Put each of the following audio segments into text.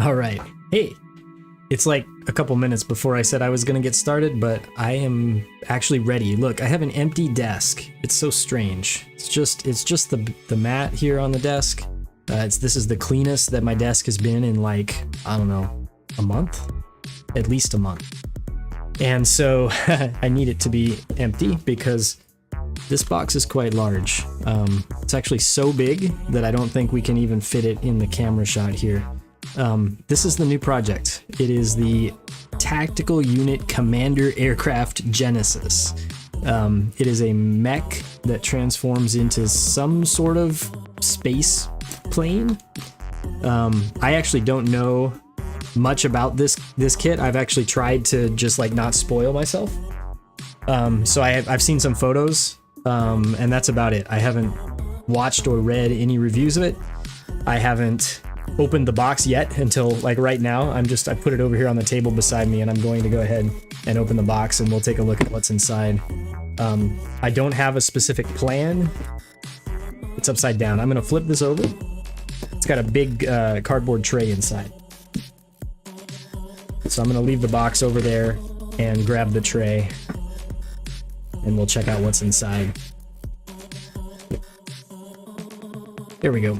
All right. Hey, it's like a couple minutes before I said I was going to get started, but I am actually ready. Look, I have an empty desk. It's so strange. It's just the mat here on the desk. This is the cleanest that my desk has been in, like, I don't know, a month? At least a month. And so I need it to be empty because this box is quite large. It's actually so big that I don't think we can even fit it in the camera shot here. This is the new project. It is the Tactical Unit Commander Aircraft Genesis. It is a mech that transforms into some sort of space plane. I actually don't know much about this kit. I've actually tried to just like not spoil myself. So I've seen some photos, and that's about it. I haven't watched or read any reviews of it. I haven't opened the box yet until like right now. I put it over here on the table beside me, and I'm going to go ahead and open the box and we'll take a look at what's inside. I don't have a specific plan. It's upside down. I'm gonna flip this over. It's got a big cardboard tray inside. So I'm gonna leave the box over there and grab the tray, and we'll check out what's inside. There we go.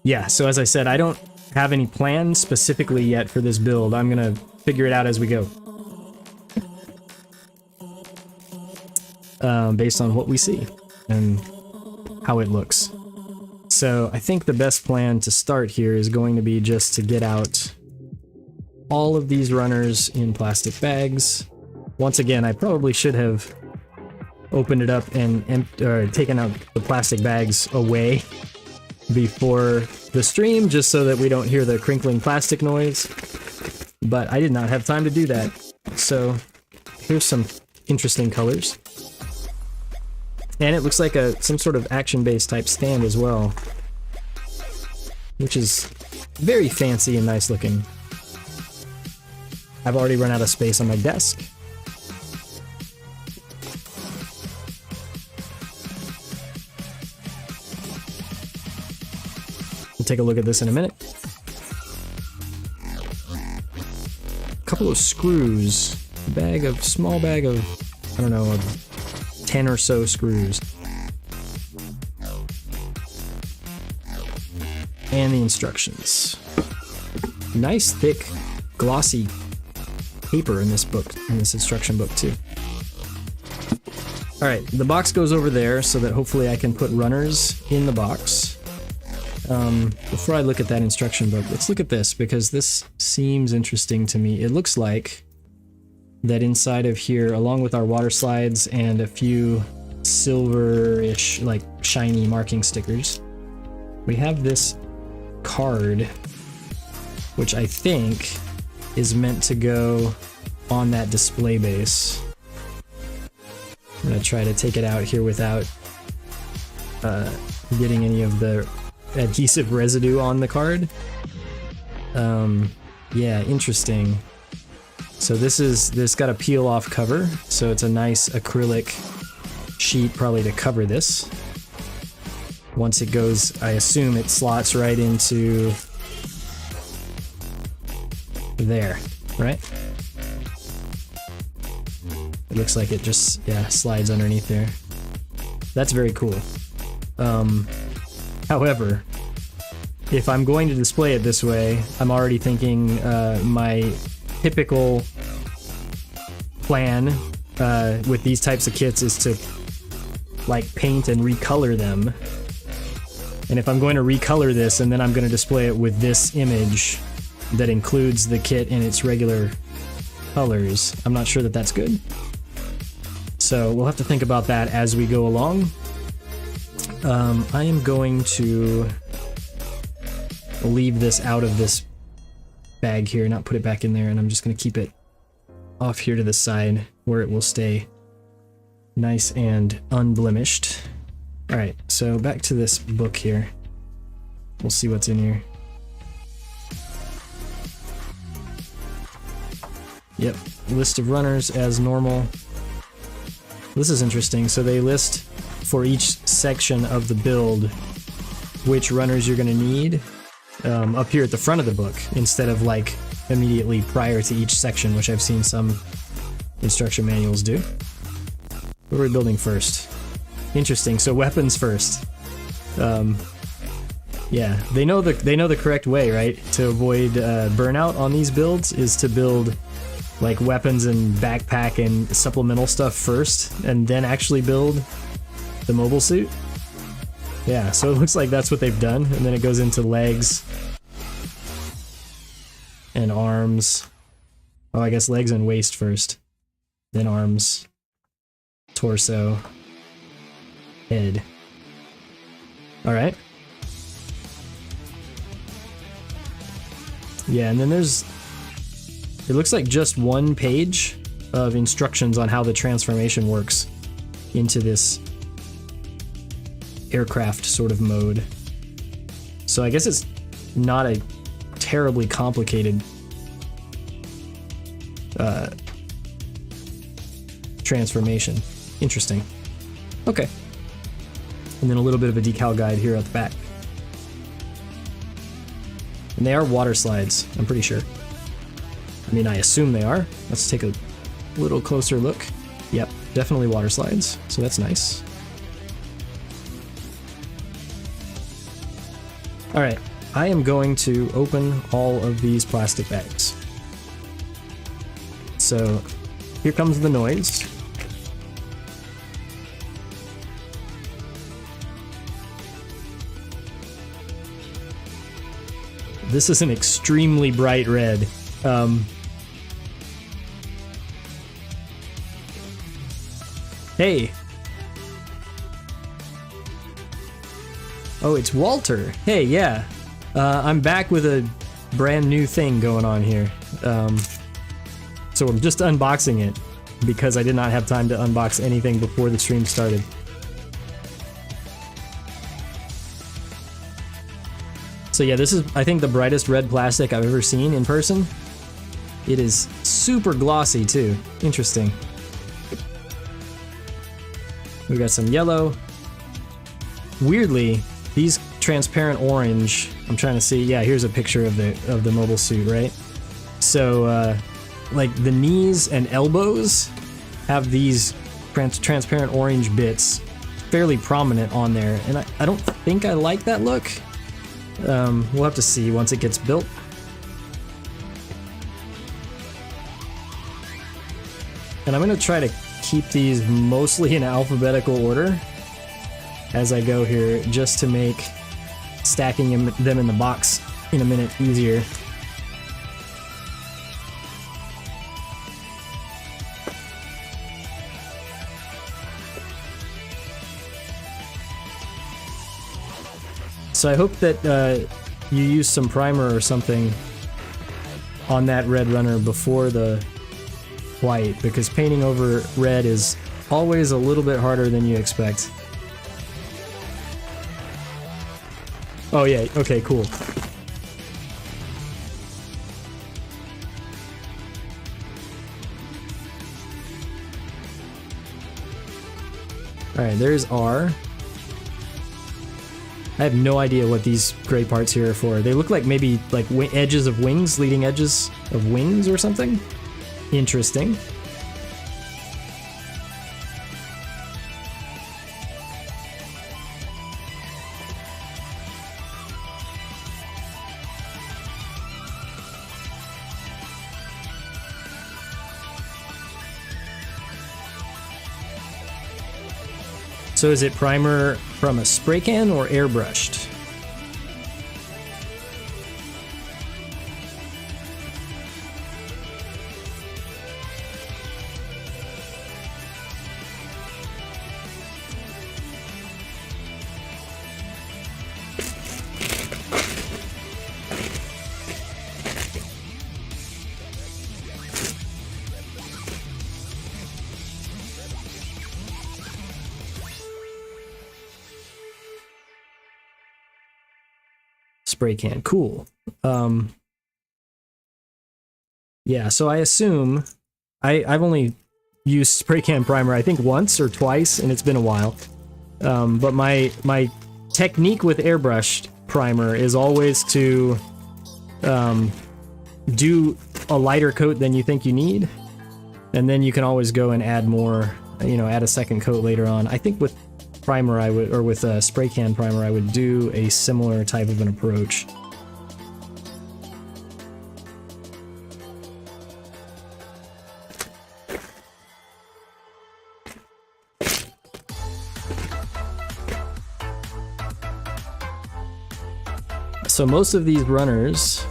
Yeah, so as I said, I don't have any plans specifically yet for this build. I'm gonna figure it out as we go. Based on what we see and how it looks. So I think the best plan to start here is going to be just to get out all of these runners in plastic bags. Once again, I probably should have opened it up and taken out the plastic bags away before the stream, just so that we don't hear the crinkling plastic noise. But I did not have time to do that. So here's some interesting colors. And it looks like some sort of action-based type stand as well, which is very fancy and nice looking. I've already run out of space on my desk. We'll take a look at this in a minute. A couple of screws. Small bag of, I don't know, 10 or so screws. And the instructions. Nice, thick, glossy paper in this book, in this instruction book too. Alright, the box goes over there so that hopefully I can put runners in the box. Before I look at that instruction book, let's look at this, because this seems interesting to me. It looks like that inside of here, along with our water slides and a few silver-ish, like shiny marking stickers, we have this card, which I think is meant to go on that display base. I'm gonna try to take it out here without getting any of the adhesive residue on the card. Yeah, interesting. So this got a peel off cover, so it's a nice acrylic sheet probably to cover this. Once it goes, I assume it slots right into there, right? It looks like it just, yeah, slides underneath there. That's very cool. However, if I'm going to display it this way, I'm already thinking my typical plan with these types of kits is to like paint and recolor them. And if I'm going to recolor this and then I'm going to display it with this image that includes the kit in its regular colors, I'm not sure that that's good. So we'll have to think about that as we go along. I am going to leave this out of this bag here, not put it back in there, and I'm just going to keep it off here to the side where it will stay nice and unblemished. Alright, so back to this book here. We'll see what's in here. Yep, list of runners as normal. This is interesting. So they list for each section of the build which runners you're going to need. up here at the front of the book instead of like immediately prior to each section, which I've seen some instruction manuals do. What are we building first? Interesting. So weapons first. Yeah, they know the correct way, right? To avoid burnout on these builds is to build like weapons and backpack and supplemental stuff first, and then actually build the mobile suit. Yeah, so it looks like that's what they've done, and then it goes into legs and arms. Oh, I guess legs and waist first, then arms, torso, head. All right. Yeah, and then it looks like just one page of instructions on how the transformation works into this aircraft sort of mode. So I guess it's not a terribly complicated transformation. Interesting. Okay. And then a little bit of a decal guide here at the back. And they are water slides, I'm pretty sure. I mean, I assume they are. Let's take a little closer look. Yep, definitely water slides, so that's nice. Alright, I am going to open all of these plastic bags. So, here comes the noise. This is an extremely bright red. Hey. Oh, it's Walter. Hey, yeah. I'm back with a brand new thing going on here. So I'm just unboxing it because I did not have time to unbox anything before the stream started. So yeah, this is, I think, the brightest red plastic I've ever seen in person. It is super glossy too. Interesting. We got some yellow. Weirdly, these transparent orange, I'm trying to see, yeah, here's a picture of the mobile suit, right? So like the knees and elbows have these transparent orange bits fairly prominent on there, and I don't think I like that look. We'll have to see once it gets built. And I'm going to try to keep these mostly in alphabetical order as I go here, just to make stacking them in the box in a minute easier. So I hope that you use some primer or something on that red runner before the white, because painting over red is always a little bit harder than you expect. Oh yeah, okay, cool. Alright, there's R. I have no idea what these gray parts here are for. They look like maybe like edges of wings, leading edges of wings or something. Interesting. So is it primer from a spray can or airbrushed? Spray can, cool. Yeah, so I assume I've only used spray can primer I think once or twice, and it's been a while. But my technique with airbrushed primer is always to do a lighter coat than you think you need, and then you can always go and add more, you know, add a second coat later on. I think with primer I would, or with a spray can primer, I would do a similar type of an approach. So most of these runners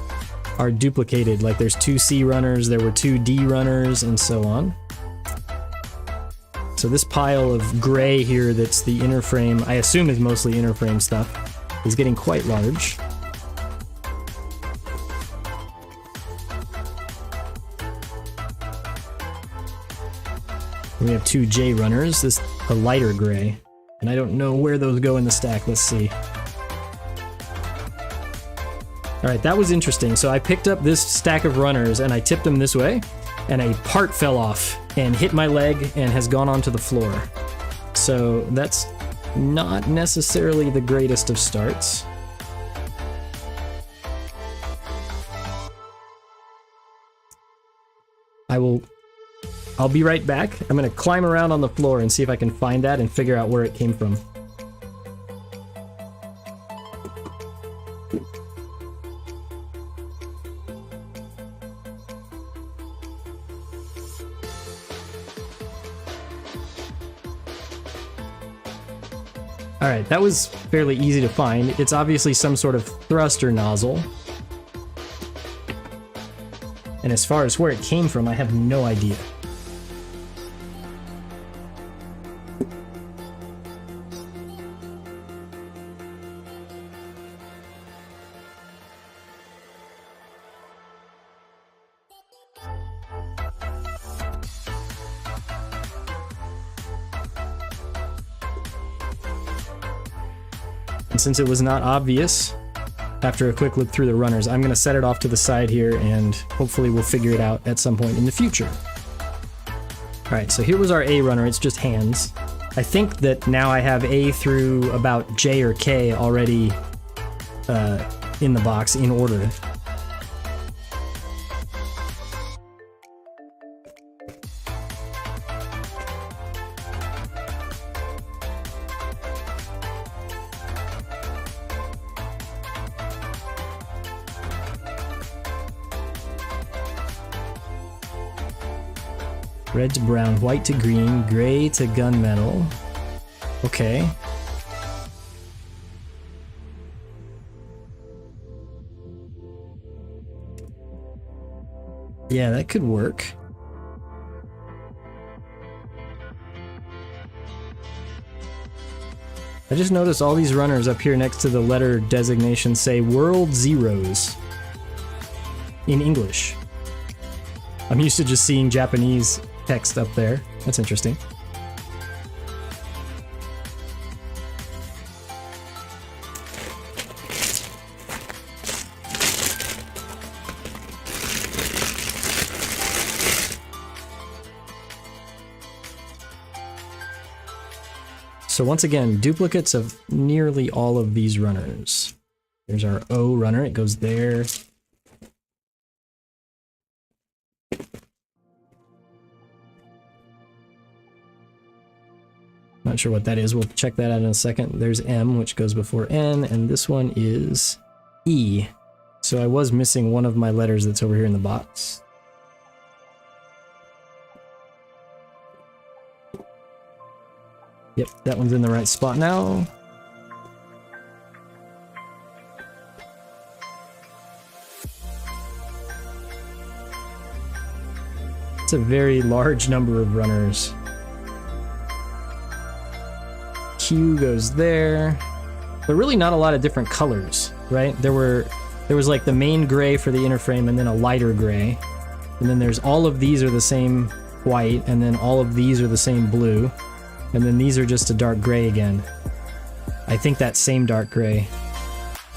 are duplicated, like there's 2 C runners, there were 2 D runners, and so on. So this pile of gray here that's the inner frame, I assume is mostly inner frame stuff, is getting quite large. We have 2 J runners, this a lighter gray, and I don't know where those go in the stack. Let's see. Alright, that was interesting. So I picked up this stack of runners and I tipped them this way, and a part fell off and hit my leg and has gone onto the floor. So that's not necessarily the greatest of starts. I'll be right back. I'm gonna climb around on the floor and see if I can find that and figure out where it came from. Alright, that was fairly easy to find. It's obviously some sort of thruster nozzle. And as far as where it came from, I have no idea. And since it was not obvious, after a quick look through the runners, I'm going to set it off to the side here and hopefully we'll figure it out at some point in the future. Alright, so here was our A runner, it's just hands. I think that now I have A through about J or K already in the box in order. Red to brown, white to green, gray to gunmetal. Okay. Yeah, that could work. I just noticed all these runners up here next to the letter designation say World Zeros in English. I'm used to just seeing Japanese text up there. That's interesting. So once again, duplicates of nearly all of these runners. There's our O runner, it goes there. Not sure what that is, we'll check that out in a second. There's M, which goes before N, and this one is E. So I was missing one of my letters that's over here in the box. Yep, that one's in the right spot now. It's a very large number of runners. Q goes there. But really not a lot of different colors, right? There was like the main gray for the inner frame and then a lighter gray. And then there's all of these are the same white, and then all of these are the same blue. And then these are just a dark gray again. I think that same dark gray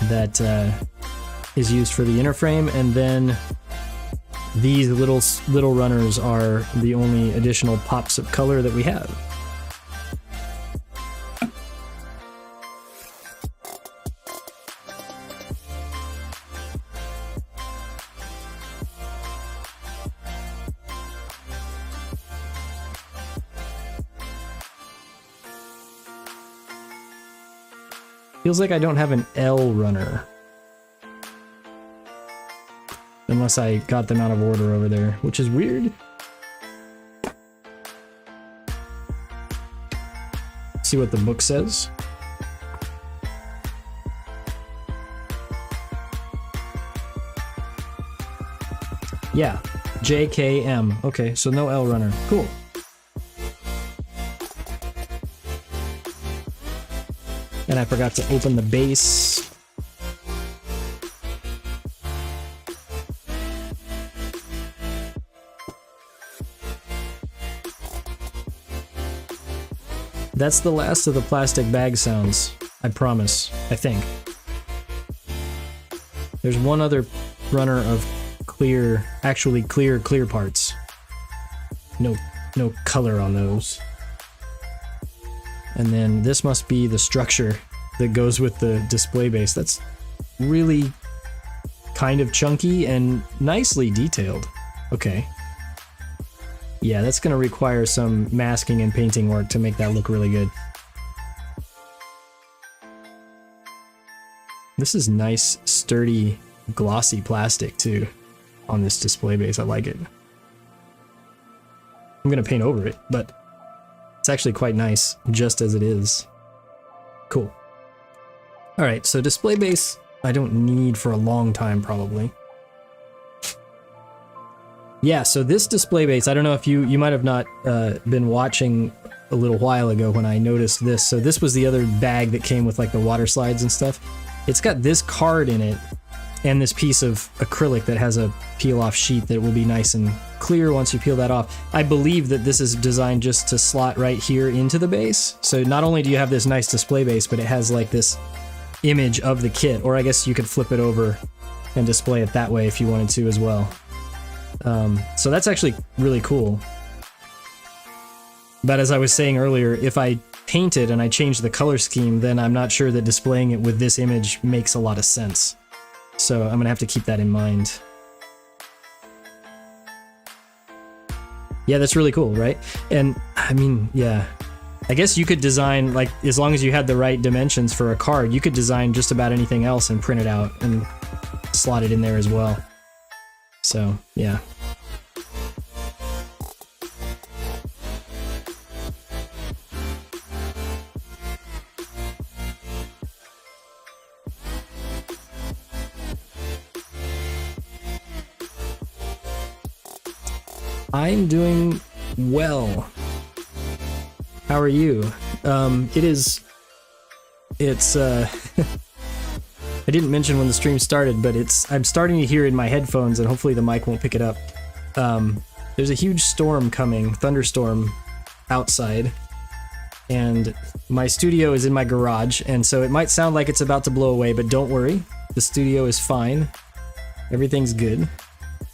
that is used for the inner frame, and then these little runners are the only additional pops of color that we have. Feels like I don't have an L runner. Unless I got them out of order over there, which is weird. See what the book says. Yeah, JKM. Okay, so no L runner. Cool. And I forgot to open the base. That's the last of the plastic bag sounds, I promise, I think. There's one other runner of clear, actually clear parts. No color on those. And then this must be the structure that goes with the display base. That's really kind of chunky and nicely detailed. Okay. Yeah, that's gonna require some masking and painting work to make that look really good. This is nice, sturdy, glossy plastic too on this display base. I like it. I'm gonna paint over it, but it's actually quite nice just as it is. Cool. Alright, so display base I don't need for a long time probably. Yeah, so this display base, I don't know if you might have not been watching a little while ago when I noticed this. So this was the other bag that came with like the water slides and stuff. It's got this card in it and this piece of acrylic that has a peel off sheet that will be nice and clear once you peel that off. I believe that this is designed just to slot right here into the base. So not only do you have this nice display base, but it has like this image of the kit, or I guess you could flip it over and display it that way if you wanted to as well. So that's actually really cool. But as I was saying earlier, if I paint it and I change the color scheme, then I'm not sure that displaying it with this image makes a lot of sense. So I'm gonna have to keep that in mind. Yeah, that's really cool, right? And I mean, yeah, I guess you could design, like, as long as you had the right dimensions for a card, you could design just about anything else and print it out and slot it in there as well. So, yeah. I'm doing well. How are you? I didn't mention when the stream started, but I'm starting to hear in my headphones, and hopefully the mic won't pick it up. There's a huge storm coming, thunderstorm, outside, and my studio is in my garage, and so it might sound like it's about to blow away, but don't worry, the studio is fine. Everything's good.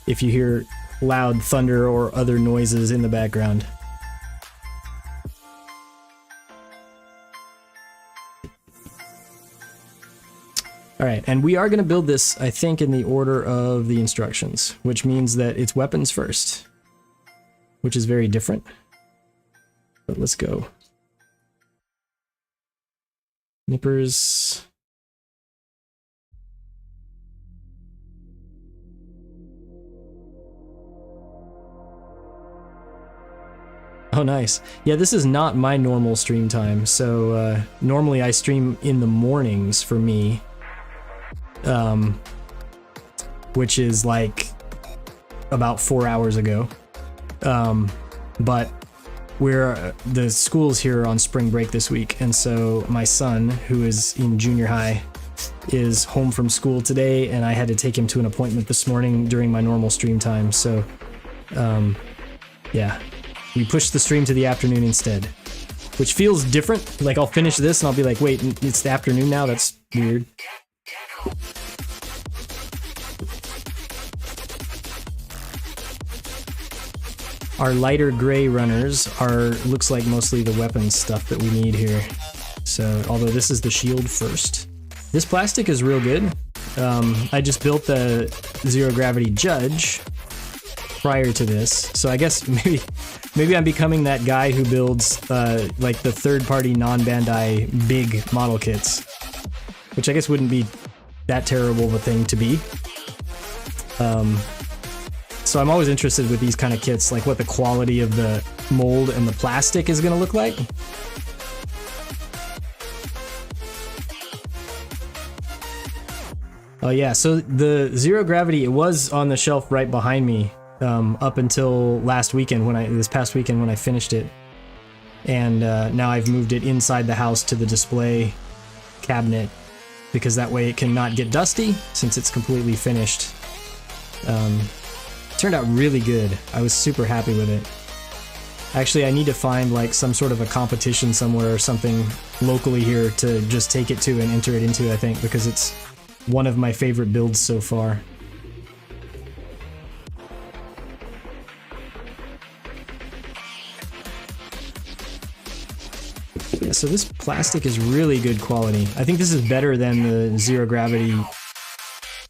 If you hear loud thunder or other noises in the background. Alright, and we are going to build this, I think, in the order of the instructions, which means that it's weapons first, which is very different. But let's go. Nippers. Oh, nice. Yeah, this is not my normal stream time, so normally I stream in the mornings for me. Which is like about 4 hours ago. But the school's here on spring break this week, and so my son, who is in junior high, is home from school today, and I had to take him to an appointment this morning during my normal stream time, so yeah, we pushed the stream to the afternoon instead, which feels different. Like, I'll finish this and I'll be like, wait, it's the afternoon now? That's weird. Our lighter gray runners looks like mostly the weapons stuff that we need here. So, although this is the shield first. This plastic is real good. I just built the Zero Gravity Judge prior to this, so I guess maybe I'm becoming that guy who builds like the third-party non-Bandai big model kits. which I guess wouldn't be that terrible of a thing to be. So I'm always interested with these kind of kits, like what the quality of the mold and the plastic is going to look like. Oh yeah, so the zero gravity, it was on the shelf right behind me up until last weekend this past weekend when I finished it. And now I've moved it inside the house to the display cabinet because that way it can not get dusty since it's completely finished. Turned out really good. I was super happy with it. Actually, I need to find like some sort of a competition somewhere or something locally here to just take it to and enter it into, I think, because it's one of my favorite builds so far. Yeah, so this plastic is really good quality. I think this is better than the zero gravity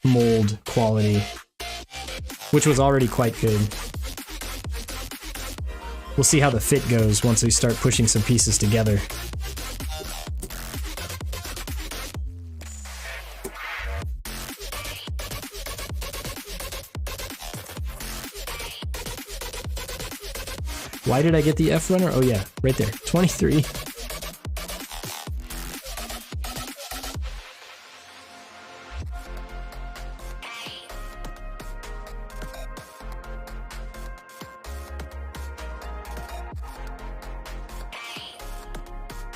mold quality, which was already quite good. We'll see how the fit goes once we start pushing some pieces together. Why did I get the F runner? Oh yeah, right there, 23.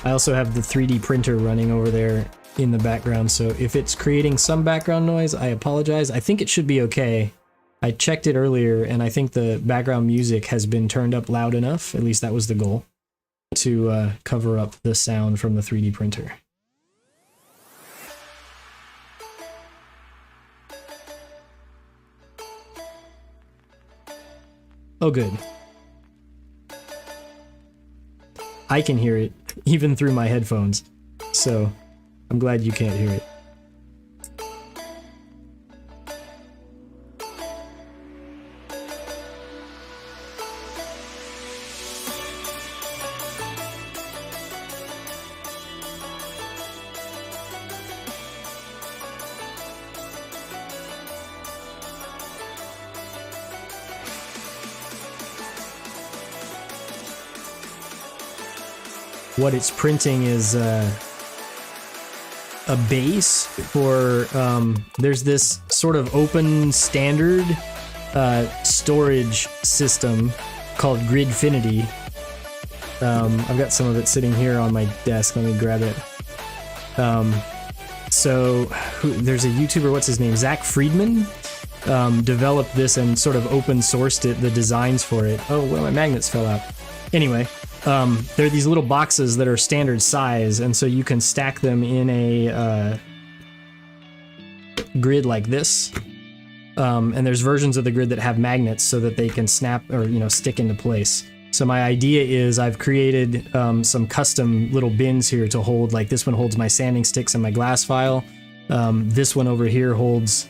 I also have the 3D printer running over there in the background, so if it's creating some background noise, I apologize. I think it should be okay. I checked it earlier, and I think the background music has been turned up loud enough, at least that was the goal, to cover up the sound from the 3D printer. Oh good. I can hear it, even through my headphones, so I'm glad you can't hear it. What it's printing is a base for, there's this sort of open standard storage system called Gridfinity. I've got some of it sitting here on my desk. Let me grab it. There's a YouTuber, what's his name? Zach Friedman developed this and sort of open sourced it, the designs for it. Oh, well, my magnets fell out. Anyway. There are these little boxes that are standard size, and so you can stack them in a grid like this. And there's versions of the grid that have magnets so that they can snap or, stick into place. So my idea is I've created some custom little bins here to hold, like this one holds my sanding sticks and my glass file. This one over here holds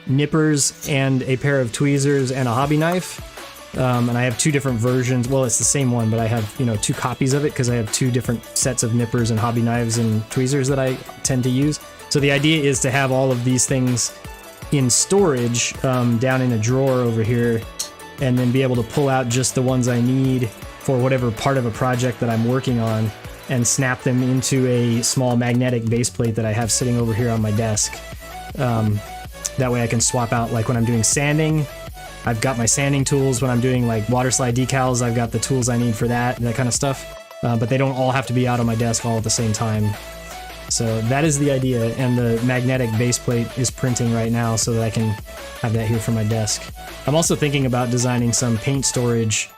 nippers and a pair of tweezers and a hobby knife. And I have two different versions. Well, it's the same one, but I have, two copies of it because I have two different sets of nippers and hobby knives and tweezers that I tend to use. So the idea is to have all of these things in storage down in a drawer over here, and then be able to pull out just the ones I need for whatever part of a project that I'm working on and snap them into a small magnetic base plate that I have sitting over here on my desk. That way I can swap out, like when I'm doing sanding, I've got my sanding tools. When I'm doing like water slide decals, I've got the tools I need for that kind of stuff. But they don't all have to be out on my desk all at the same time. So that is the idea, and the magnetic base plate is printing right now so that I can have that here for my desk. I'm also thinking about designing some paint storage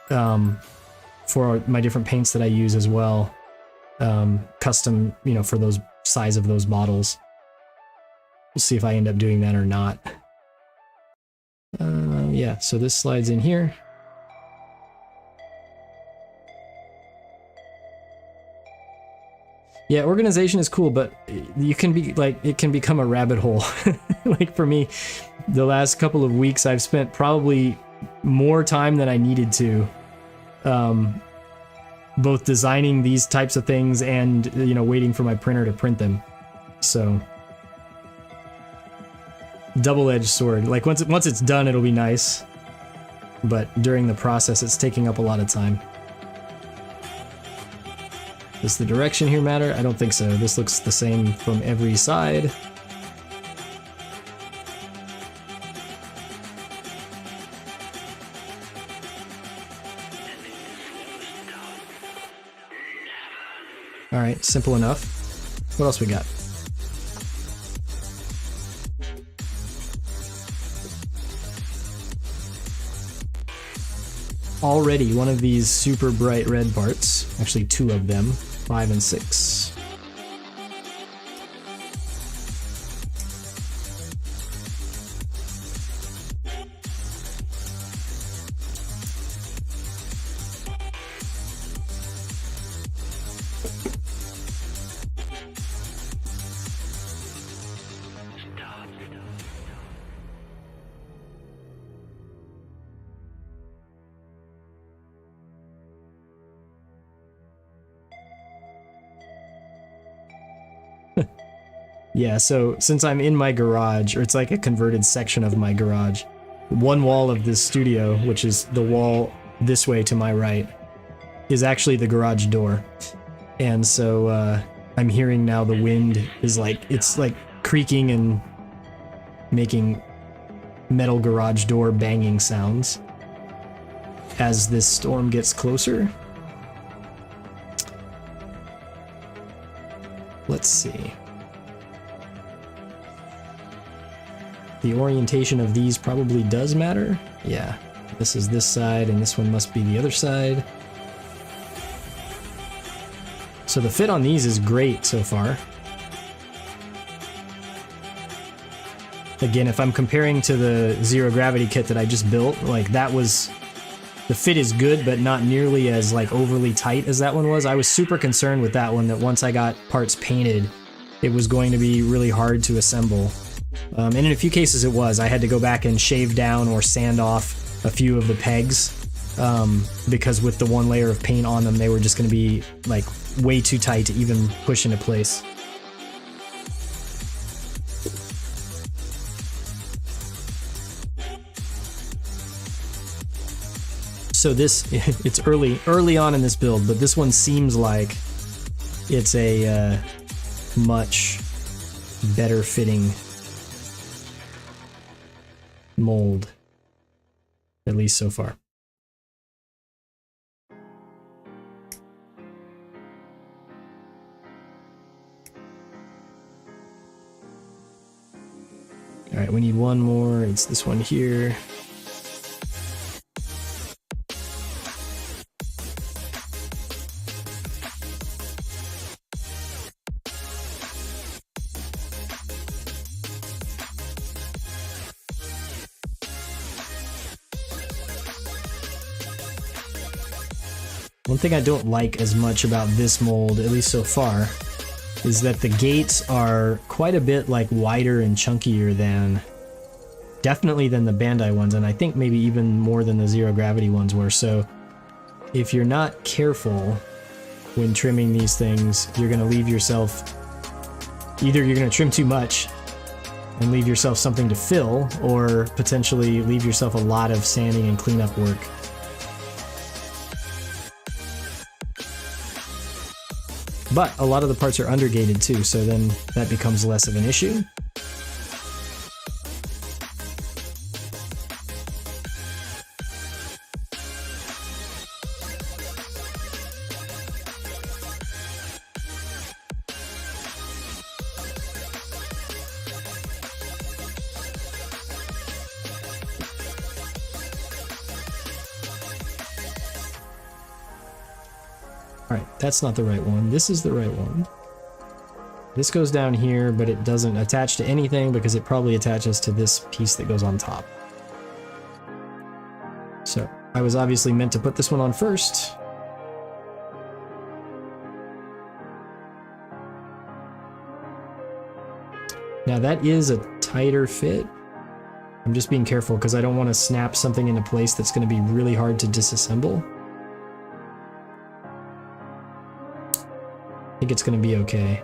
for my different paints that I use as well. Custom, for those size of those bottles. We'll see if I end up doing that or not. Yeah, so this slides in here. Yeah, organization is cool, but you can be like, it can become a rabbit hole. Like for me, the last couple of weeks I've spent probably more time than I needed to, both designing these types of things and, waiting for my printer to print them. So double-edged sword. Like once it's done, it'll be nice, but during the process, it's taking up a lot of time. Does the direction here matter? I don't think so. This looks the same from every side. All right, simple enough. What else we got? Already one of these super bright red parts, actually two of them, 5 and 6. Yeah, so since I'm in my garage, or it's like a converted section of my garage, one wall of this studio, which is the wall this way to my right, is actually the garage door. And so I'm hearing now the wind is like, it's like creaking and making metal garage door banging sounds as this storm gets closer. Let's see. The orientation of these probably does matter. Yeah, this is this side and this one must be the other side. So the fit on these is great so far. Again, if I'm comparing to the zero gravity kit that I just built, like that was, the fit is good, but not nearly as like overly tight as that one was. I was super concerned with that one that once I got parts painted, it was going to be really hard to assemble. And in a few cases it was. I had to go back and shave down or sand off a few of the pegs because with the one layer of paint on them, they were just going to be like way too tight to even push into place. So this, it's early on in this build, but this one seems like it's a much better fitting mold, at least so far. All right, we need one more. It's this one here. One thing I don't like as much about this mold, at least so far, is that the gates are quite a bit like wider and chunkier than, definitely than the Bandai ones, and I think maybe even more than the zero gravity ones were. So if you're not careful when trimming these things, you're going to leave yourself, either you're going to trim too much and leave yourself something to fill, or potentially leave yourself a lot of sanding and cleanup work. But a lot of the parts are undergated too, so then that becomes less of an issue. Alright, that's not the right one. This is the right one. This goes down here, but it doesn't attach to anything because it probably attaches to this piece that goes on top. So, I was obviously meant to put this one on first. Now that is a tighter fit. I'm just being careful because I don't want to snap something into place that's going to be really hard to disassemble. I think it's going to be okay.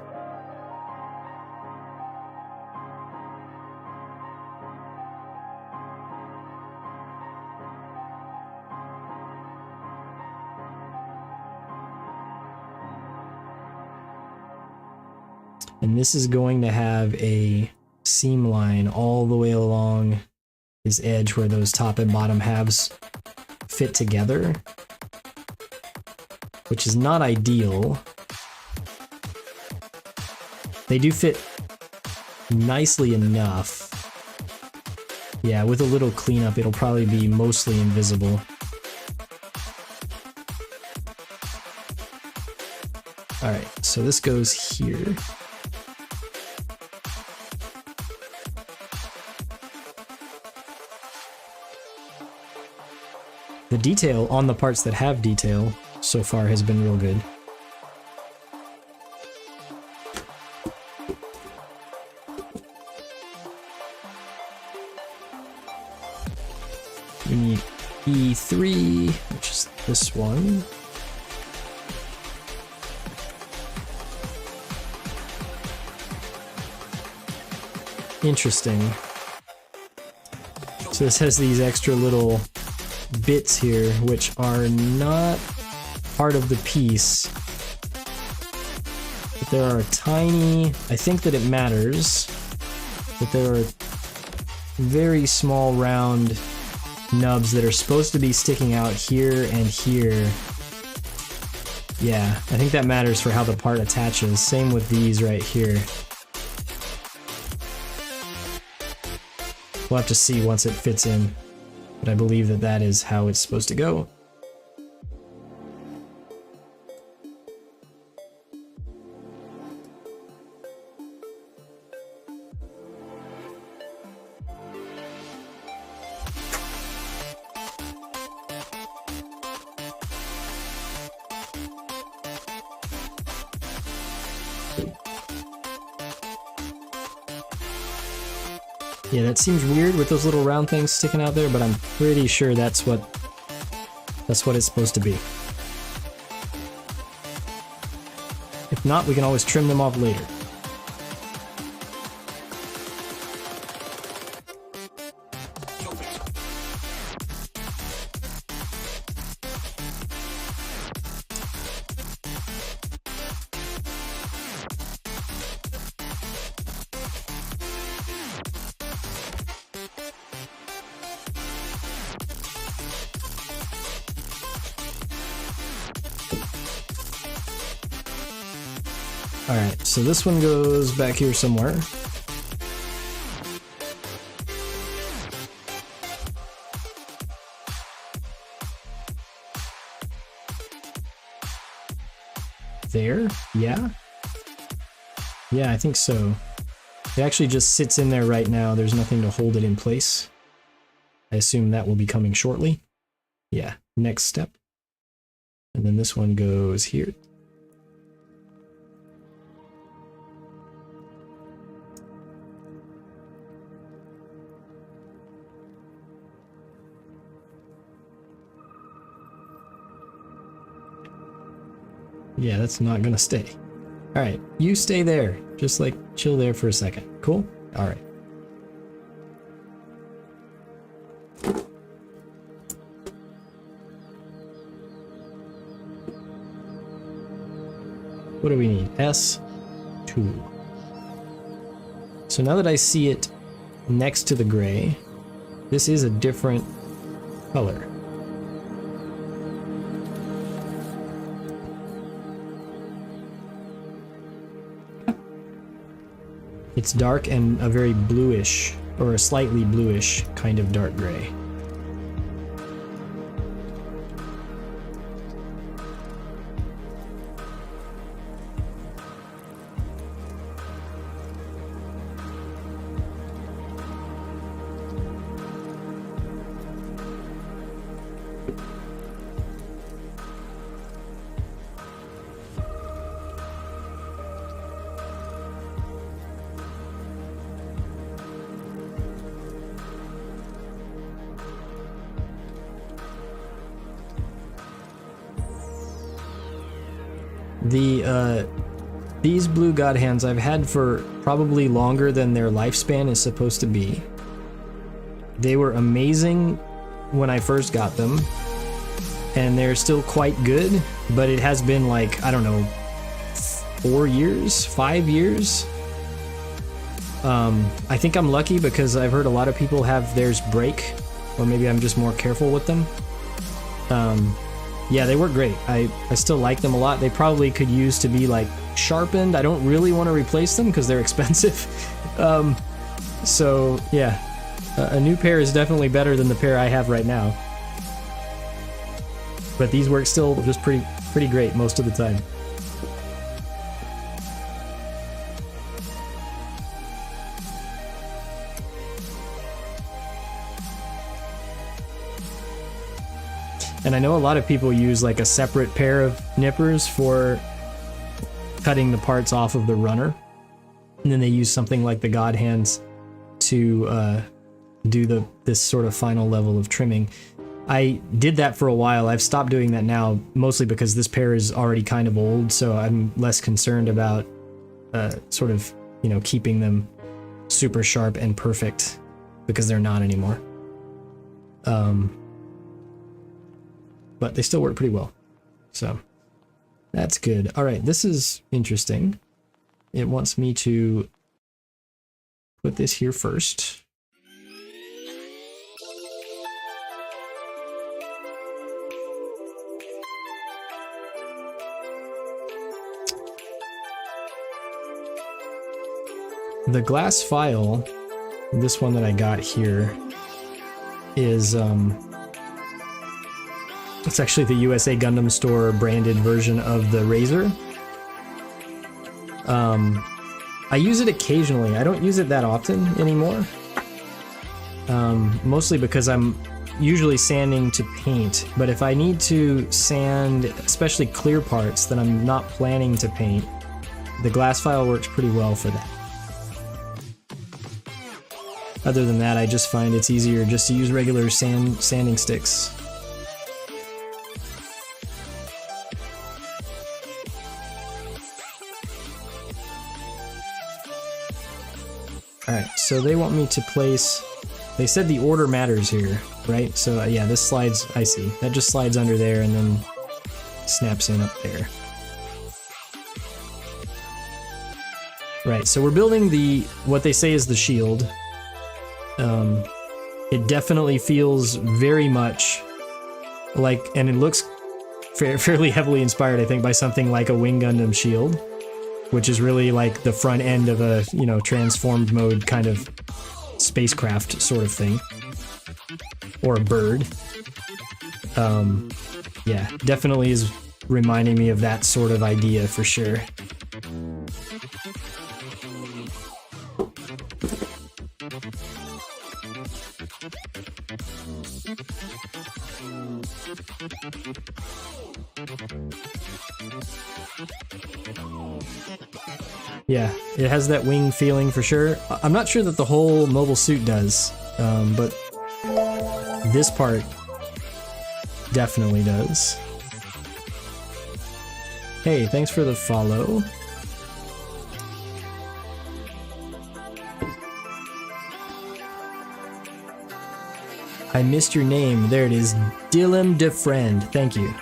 And this is going to have a seam line all the way along his edge where those top and bottom halves fit together, which is not ideal. They do fit nicely enough. Yeah, with a little cleanup, it'll probably be mostly invisible. Alright, so this goes here. The detail on the parts that have detail so far has been real good. We need E3, which is this one. Interesting. So this has these extra little bits here, which are not part of the piece. But there are tiny, I think that it matters, but there are very small round nubs that are supposed to be sticking out here and here. Yeah, I think that matters for how the part attaches. Same with these right here. We'll have to see once it fits in, but I believe that that is how it's supposed to go. Yeah, that seems weird with those little round things sticking out there, but I'm pretty sure that's what it's supposed to be. If not, we can always trim them off later. Alright, so this one goes back here somewhere. There? Yeah? Yeah, I think so. It actually just sits in there right now. There's nothing to hold it in place. I assume that will be coming shortly. Yeah, next step. And then this one goes here. Yeah, that's not gonna stay. Alright, you stay there. Just like chill there for a second. Cool? Alright. What do we need? S2. So now that I see it next to the gray, this is a different color. It's dark and a very bluish, or a slightly bluish kind of dark gray. These blue god hands I've had for probably longer than their lifespan is supposed to be. They were amazing when I first got them, and they're still quite good, but it has been like, I don't know, 4 years, 5 years. I think I'm lucky because I've heard a lot of people have theirs break, or maybe I'm just more careful with them. Yeah, they work great. I still like them a lot. They probably could use to be like sharpened. I don't really want to replace them because they're expensive. So yeah, a new pair is definitely better than the pair I have right now. But these work still just pretty great most of the time. And I know a lot of people use like a separate pair of nippers for cutting the parts off of the runner. And then they use something like the God Hands to do this sort of final level of trimming. I did that for a while. I've stopped doing that now, mostly because this pair is already kind of old, so I'm less concerned about sort of, you know, keeping them super sharp and perfect, because they're not anymore. But they still work pretty well. So that's good. All right, this is interesting. It wants me to put this here first. The glass file, this one that I got here, is it's actually the USA Gundam Store branded version of the Razor. I use it occasionally. I don't use it that often anymore. Mostly because I'm usually sanding to paint, but if I need to sand, especially clear parts that I'm not planning to paint, the glass file works pretty well for that. Other than that, I just find it's easier just to use regular sanding sticks. Alright, so they want me to place... They said the order matters here, right? So yeah, this slides... I see. That just slides under there and then snaps in up there. Right, so we're building what they say is the shield. It definitely feels very much like, and it looks fairly heavily inspired, I think, by something like a Wing Gundam shield, which is really like the front end of a, you know, transformed mode kind of spacecraft sort of thing, or a bird. Yeah, definitely is reminding me of that sort of idea for sure. Yeah, it has that wing feeling for sure. I'm not sure that the whole mobile suit does, but this part definitely does. Hey, thanks for the follow. I missed your name. There it is. Dylan DeFriend. Thank you.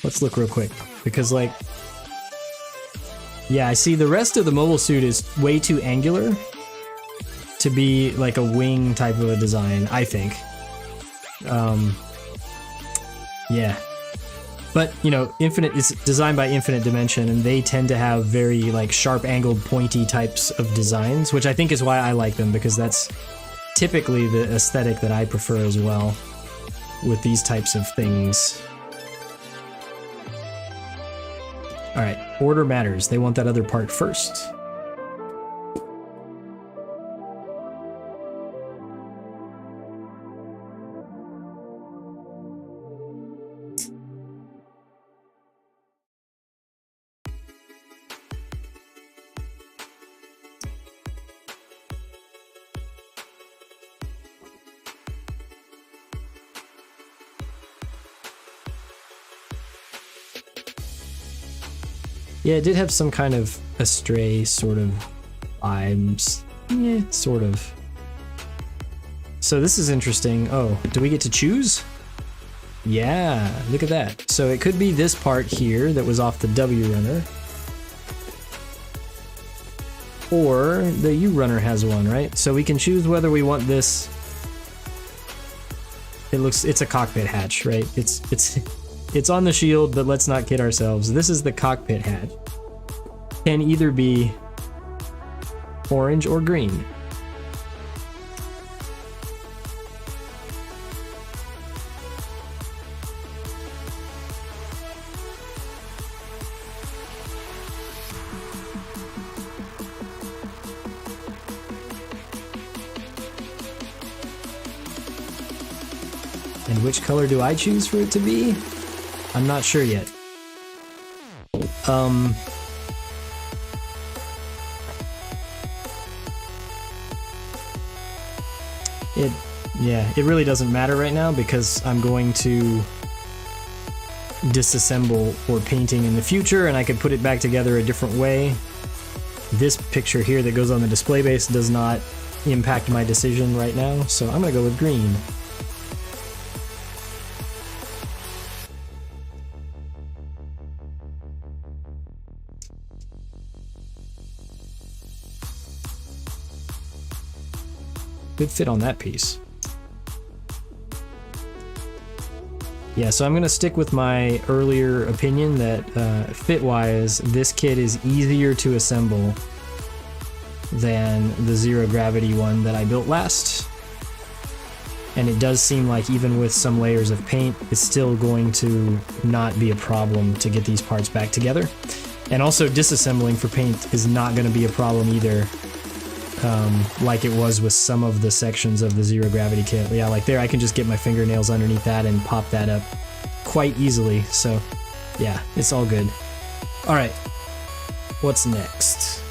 Let's look real quick, because like, yeah, I see the rest of the mobile suit is way too angular to be like a wing type of a design, I think. Yeah. But, you know, Infinite is designed by Infinite Dimension, and they tend to have very like sharp angled pointy types of designs, which I think is why I like them, because that's typically the aesthetic that I prefer as well with these types of things. Alright, order matters. They want that other part first. Yeah, it did have some kind of Astray sort of vibes. Yeah, sort of. So this is interesting. Oh, do we get to choose? Yeah, look at that. So it could be this part here that was off the W runner. Or the U runner has one, right? So we can choose whether we want this. It's a cockpit hatch, right? It's on the shield, but let's not kid ourselves. This is the cockpit hatch. Can either be orange or green. And which color do I choose for it to be? I'm not sure yet. It really doesn't matter right now because I'm going to disassemble for painting in the future, and I could put it back together a different way. This picture here that goes on the display base does not impact my decision right now, so I'm gonna go with green. Good fit on that piece. Yeah, so I'm gonna stick with my earlier opinion that fit-wise, this kit is easier to assemble than the zero gravity one that I built last. And it does seem like even with some layers of paint, it's still going to not be a problem to get these parts back together. And also disassembling for paint is not gonna be a problem either. Like it was with some of the sections of the zero gravity kit. Yeah, like there I can just get my fingernails underneath that and pop that up quite easily. So yeah, it's all good. All right, what's next?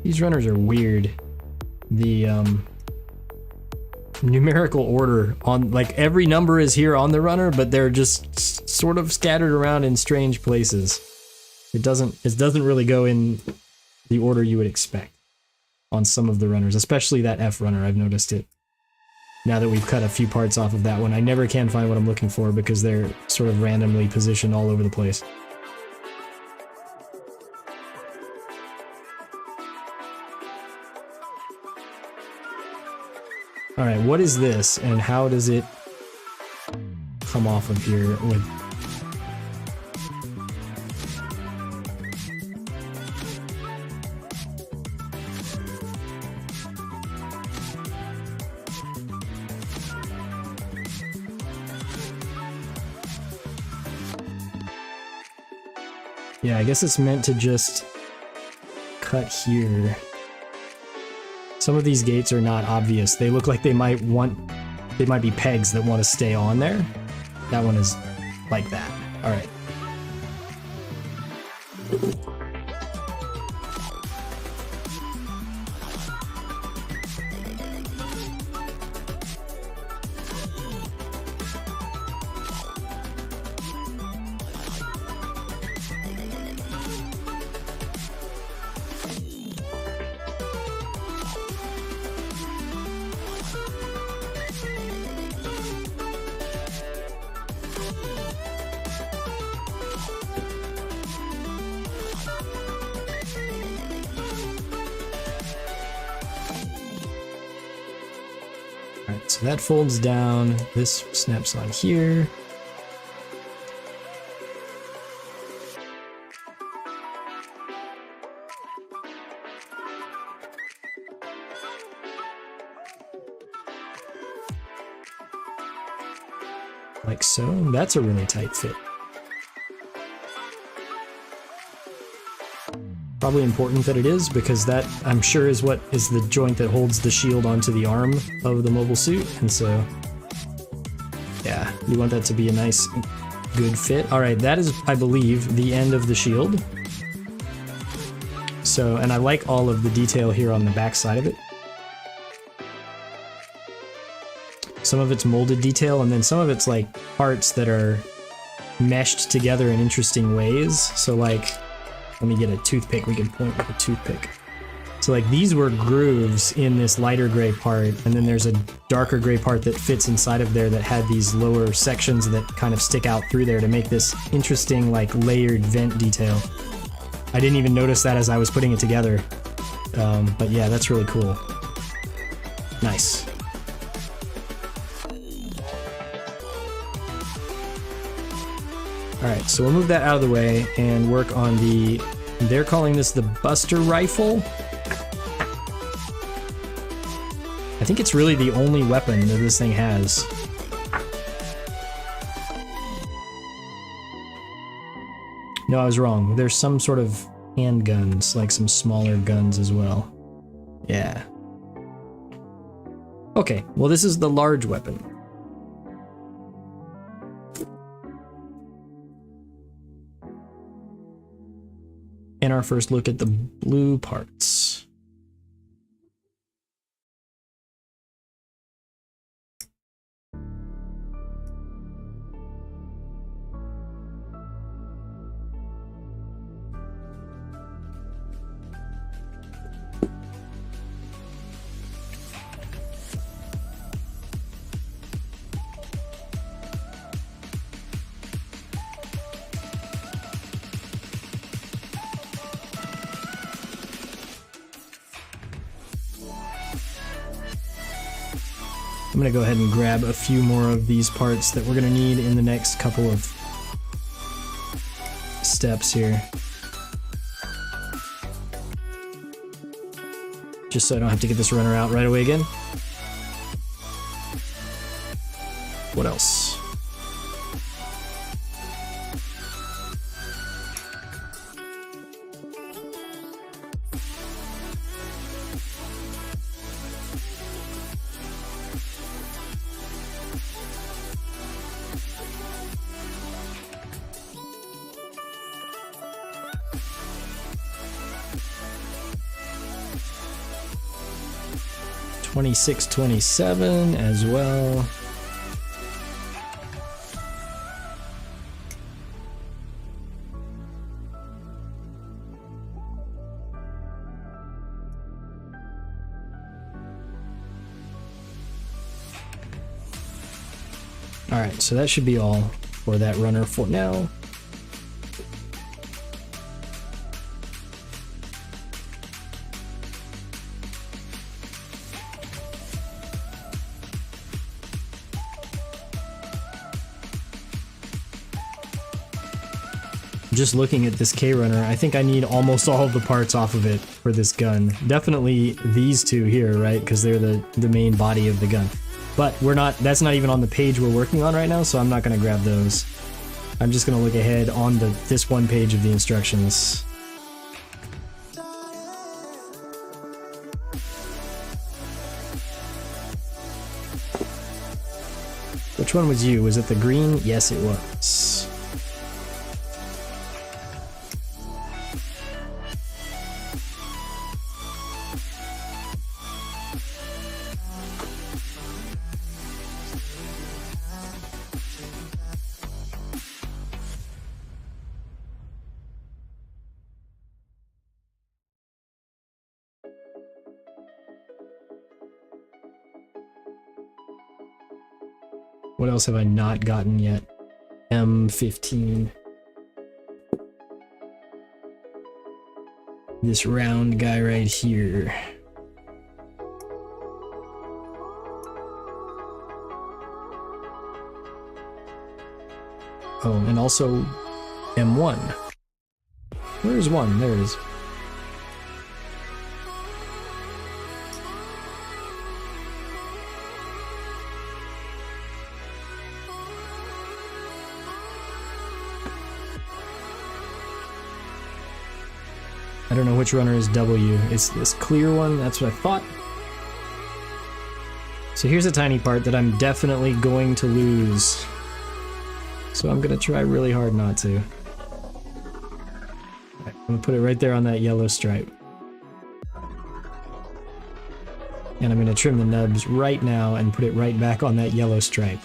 These runners are weird. The numerical order on, like, every number is here on the runner, but they're just sort of scattered around in strange places. It doesn't really go in the order you would expect on some of the runners, especially that F runner. I've noticed it. Now that we've cut a few parts off of that one, I never can find what I'm looking for because they're sort of randomly positioned all over the place. All right, what is this and how does it come off of here with... Yeah, I guess it's meant to just cut here. Some of these gates are not obvious. They look like they might be pegs that want to stay on there. That one is like that. All right. Alright, so that folds down, this snaps on here. Like so, that's a really tight fit. Probably important that it is, because that, I'm sure, is what is the joint that holds the shield onto the arm of the mobile suit, and so yeah, you want that to be a nice Good fit. All right, that is, I believe, the end of the shield. So, and I like all of the detail here on the back side of it. Some of it's molded detail, and then some of it's like parts that are meshed together in interesting ways. So like, let me get a toothpick, we can point with a toothpick. So like these were grooves in this lighter gray part, and then there's a darker gray part that fits inside of there that had these lower sections that kind of stick out through there to make this interesting like layered vent detail. I didn't even notice that as I was putting it together. But yeah, that's really cool. Nice. Alright, so we'll move that out of the way and work on the... They're calling this the Buster Rifle. I think it's really the only weapon that this thing has. No, I was wrong. There's some sort of handguns, like some smaller guns as well. Yeah. Okay, well this is the large weapon. And our first look at the blue parts. I'm gonna go ahead and grab a few more of these parts that we're gonna need in the next couple of steps here. Just so I don't have to get this runner out right away again. What else? $26.27 as well. All right, so that should be all for that runner for now. Just looking at this K runner, I think I need almost all of the parts off of it for this gun. Definitely these two here, right? Because they're the main body of the gun. But we're not, that's not even on the page we're working on right now, so I'm not gonna grab those. I'm just gonna look ahead on this one page of the instructions. Which one was you? Was it the green? Yes, it was. What else have I not gotten yet? M15. This round guy right here. Oh, and also M1. Where's one? There it is. I don't know which runner is W. It's this clear one, that's what I thought. So here's a tiny part that I'm definitely going to lose. so I'm gonna try really hard not to. Right, I'm gonna put it right there on that yellow stripe. And I'm gonna trim the nubs right now and put it right back on that yellow stripe.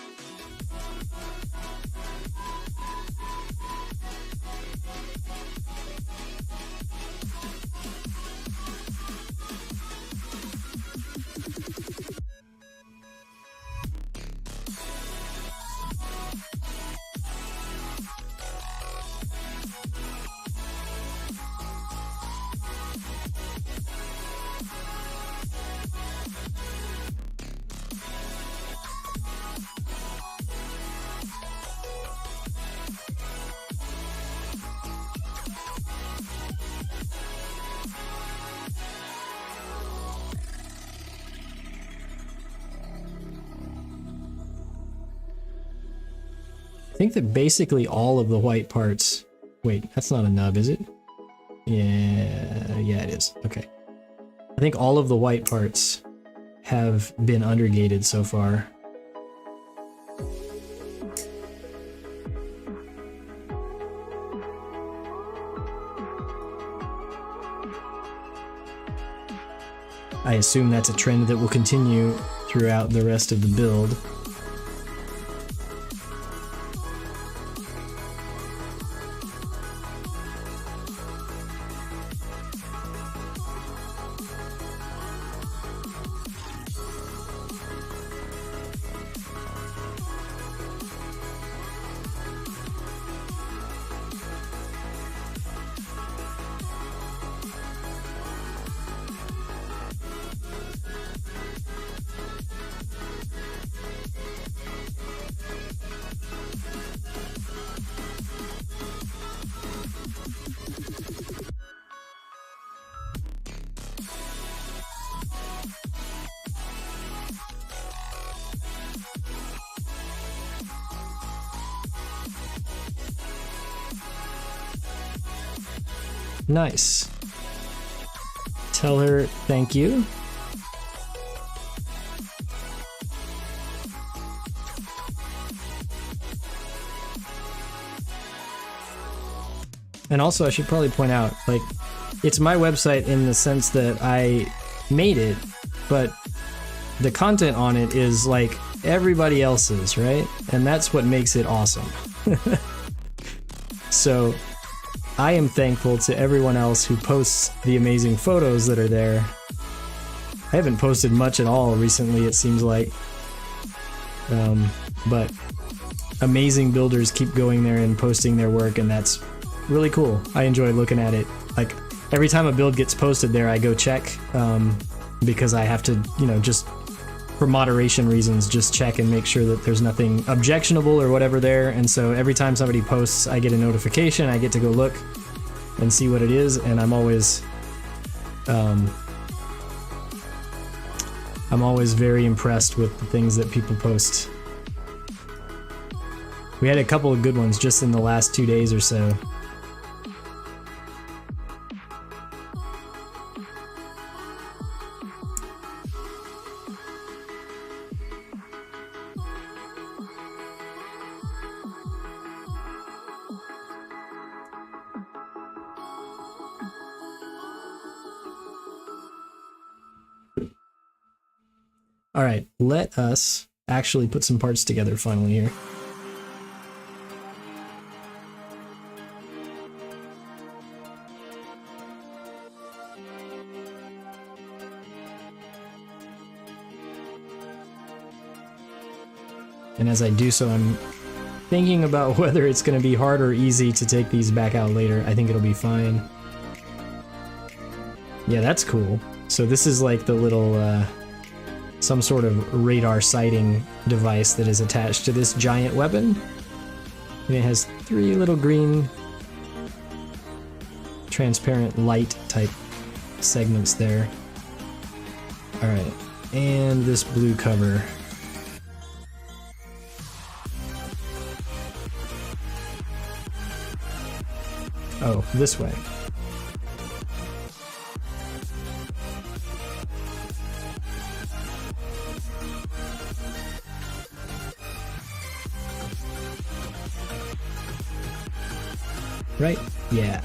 I think that basically all of the white parts... Wait, that's not a nub, is it? Yeah, it is. Okay. I think all of the white parts have been undergated so far. I assume that's a trend that will continue throughout the rest of the build. Nice. Tell her thank you. And also I should probably point out, like, it's my website in the sense that I made it, but the content on it is like everybody else's, right? And that's what makes it awesome. So I am thankful to everyone else who posts the amazing photos that are there. I haven't posted much at all recently, it seems like. But amazing builders keep going there and posting their work, and that's really cool. I enjoy looking at it. Like, every time a build gets posted there, I go check, because I have to, you know, just for moderation reasons, just check and make sure that there's nothing objectionable or whatever there. And so every time somebody posts, I get a notification, I get to go look and see what it is, and I'm always very impressed with the things that people post. We had a couple of good ones just in the last 2 days or so. All right, let us actually put some parts together finally here. And as I do so, I'm thinking about whether it's going to be hard or easy to take these back out later. I think it'll be fine. Yeah, that's cool. So this is like the little, some sort of radar sighting device that is attached to this giant weapon. And it has 3 little green transparent light type segments there. Alright, and this blue cover. Oh, this way. right? Yeah.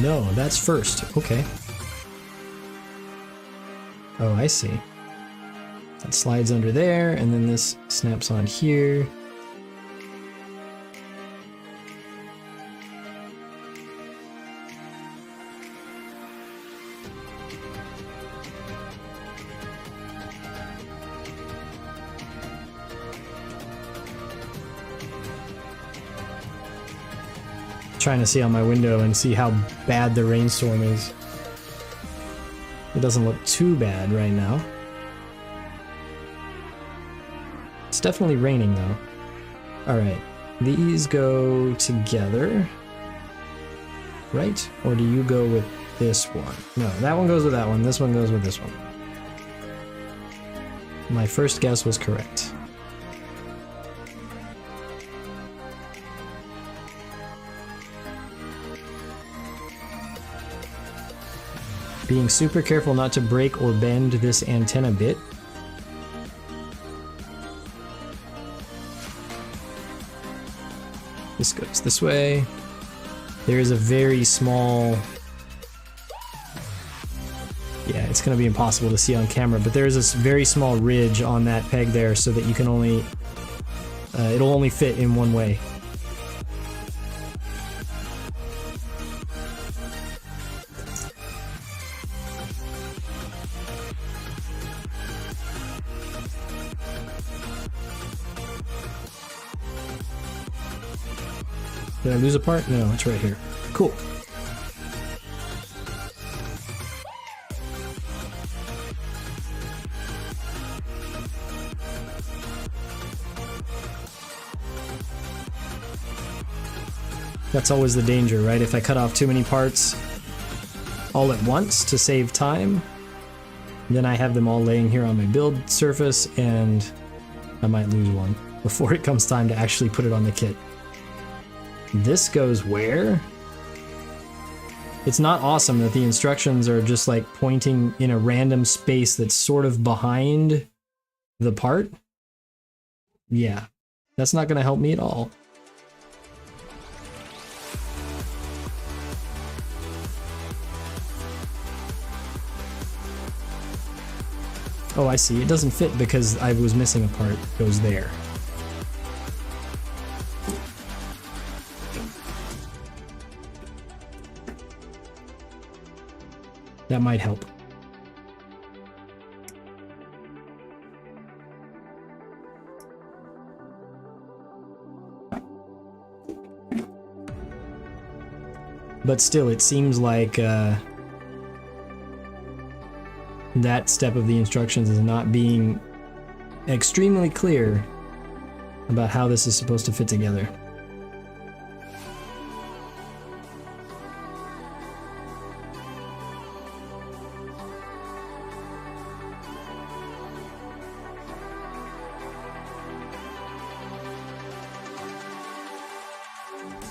No, that's first. Okay. Oh, I see. That slides under there, and then this snaps on here. Trying to see out my window and see how bad the rainstorm is. It doesn't look too bad right now. It's definitely raining though. Alright, these go together, right? Or do you go with this one? No, that one goes with that one, this one goes with this one. My first guess was correct. Being super careful not to break or bend this antenna bit. This goes this way. There is a very small... Yeah, it's going to be impossible to see on camera, but there is this very small ridge on that peg there so that you can only... it'll only fit in one way. Did I lose a part? No, it's right here. Cool. That's always the danger, right? If I cut off too many parts all at once to save time, then I have them all laying here on my build surface and I might lose one before it comes time to actually put it on the kit. This goes where? It's not awesome that the instructions are just like pointing in a random space that's sort of behind the part. Yeah, that's not going to help me at all. Oh, I see. It doesn't fit because I was missing a part. It goes there. That might help. But still, it seems like that step of the instructions is not being extremely clear about how this is supposed to fit together.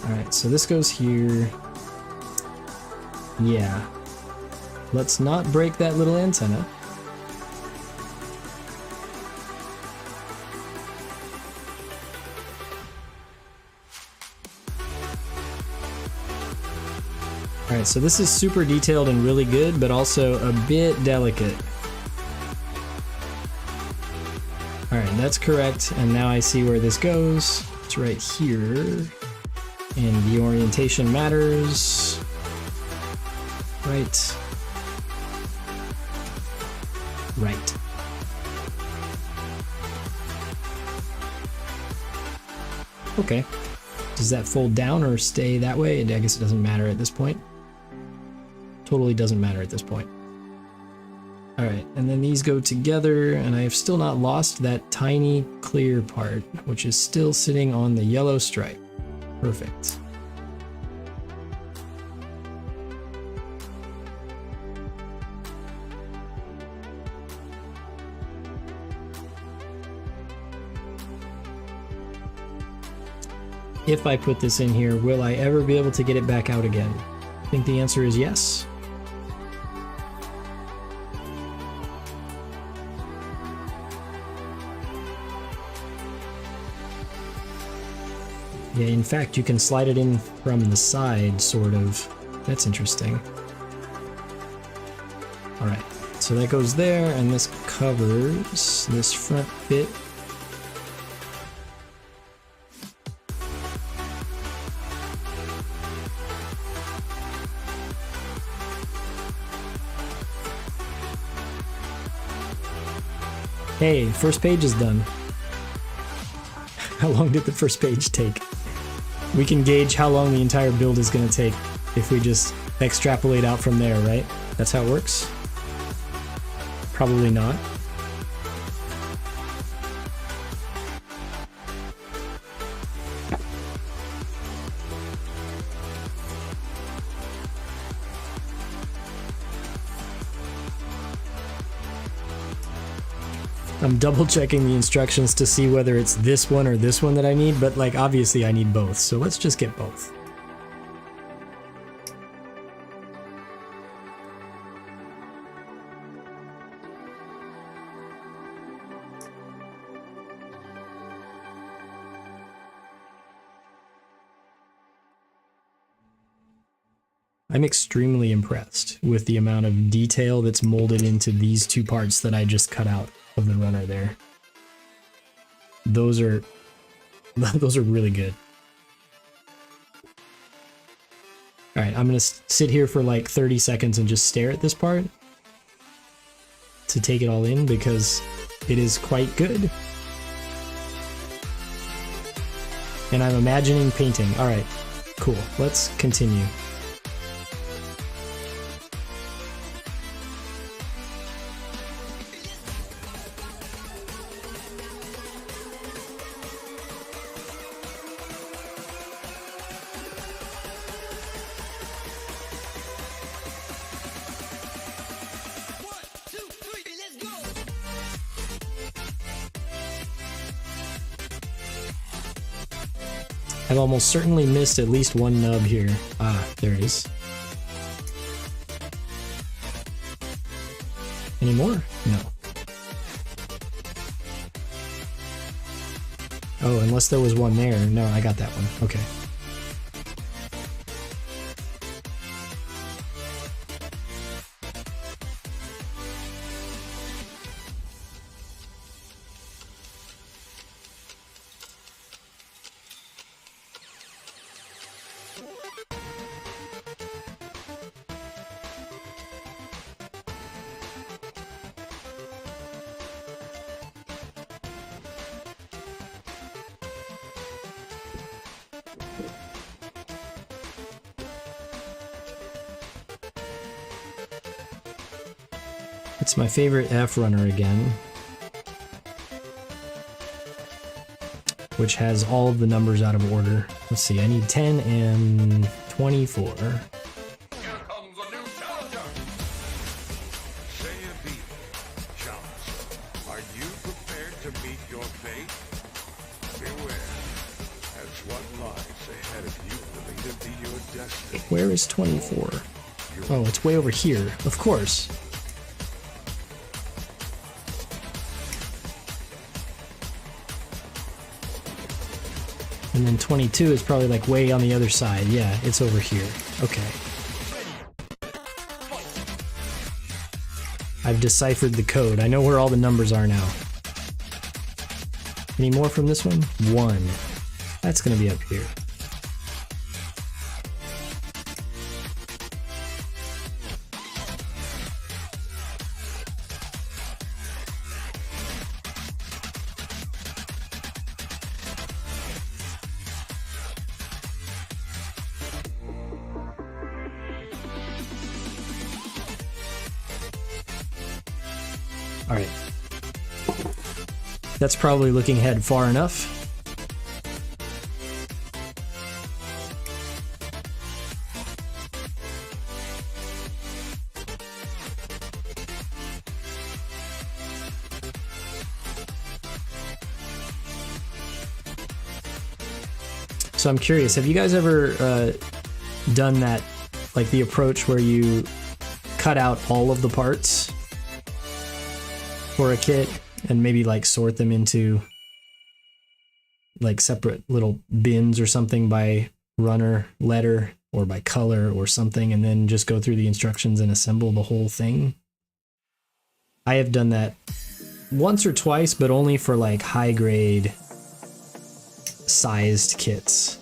Alright, so this goes here. Yeah. Let's not break that little antenna. Alright, so this is super detailed and really good, but also a bit delicate. Alright, that's correct, and now I see where this goes. It's right here. And the orientation matters. Right. Right. Okay. Does that fold down or stay that way? I guess it doesn't matter at this point. Totally doesn't matter at this point. Alright, and then these go together, and I have still not lost that tiny clear part, which is still sitting on the yellow stripe. Perfect. If I put this in here, will I ever be able to get it back out again? I think the answer is yes. Yeah, in fact, you can slide it in from the side, sort of. That's interesting. Alright, so that goes there, and this covers this front bit. Hey, first page is done. How long did the first page take? We can gauge how long the entire build is going to take if we just extrapolate out from there, right? That's how it works? Probably not. I'm double checking the instructions to see whether it's this one or this one that I need, but like obviously I need both, so let's just get both. I'm extremely impressed with the amount of detail that's molded into these two parts that I just cut out of the runner there. Those are really good. All right, I'm gonna sit here for like 30 seconds and just stare at this part to take it all in because it is quite good. And I'm imagining painting. All right, cool. Let's continue. I've almost certainly missed at least one nub here. Ah, there it is. Any more? No. Oh, unless there was one there. No, I got that one. Okay. It's my favorite F runner again, which has all of the numbers out of order. Let's see, I need 10 and 24. Here comes a new challenger. Say it be, challenger. Are you prepared to meet your fate? Beware, as what lies ahead of you will either be your destiny. Where is 24? Oh, it's way over here. Of course. And then 22 is probably like way on the other side. Yeah, it's over here. Okay. I've deciphered the code. I know where all the numbers are now. Any more from this one? 1. That's gonna be up here. All right. That's probably looking ahead far enough. So I'm curious, have you guys ever done that, like the approach where you cut out all of the parts for a kit and maybe like sort them into like separate little bins or something by runner letter or by color or something, and then just go through the instructions and assemble the whole thing. I have done that once or twice, but only for like high grade sized kits.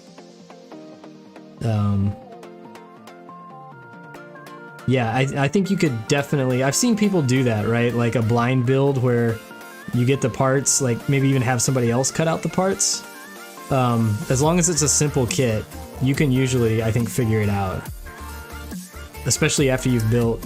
Yeah, I think you could definitely, I've seen people do that, right? Like a blind build where you get the parts, like maybe even have somebody else cut out the parts. As long as it's a simple kit, you can usually, I think, figure it out. Especially after you've built,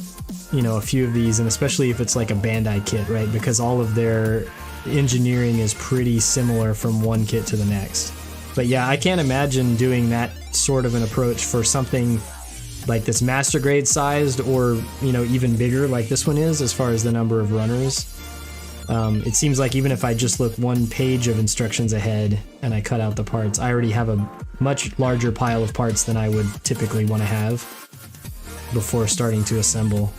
you know, a few of these, and especially if it's like a Bandai kit, right? Because all of their engineering is pretty similar from one kit to the next. But yeah, I can't imagine doing that sort of an approach for something like this master grade sized, or, you know, even bigger like this one is as far as the number of runners. It seems like even if I just look one page of instructions ahead and I cut out the parts, I already have a much larger pile of parts than I would typically want to have before starting to assemble.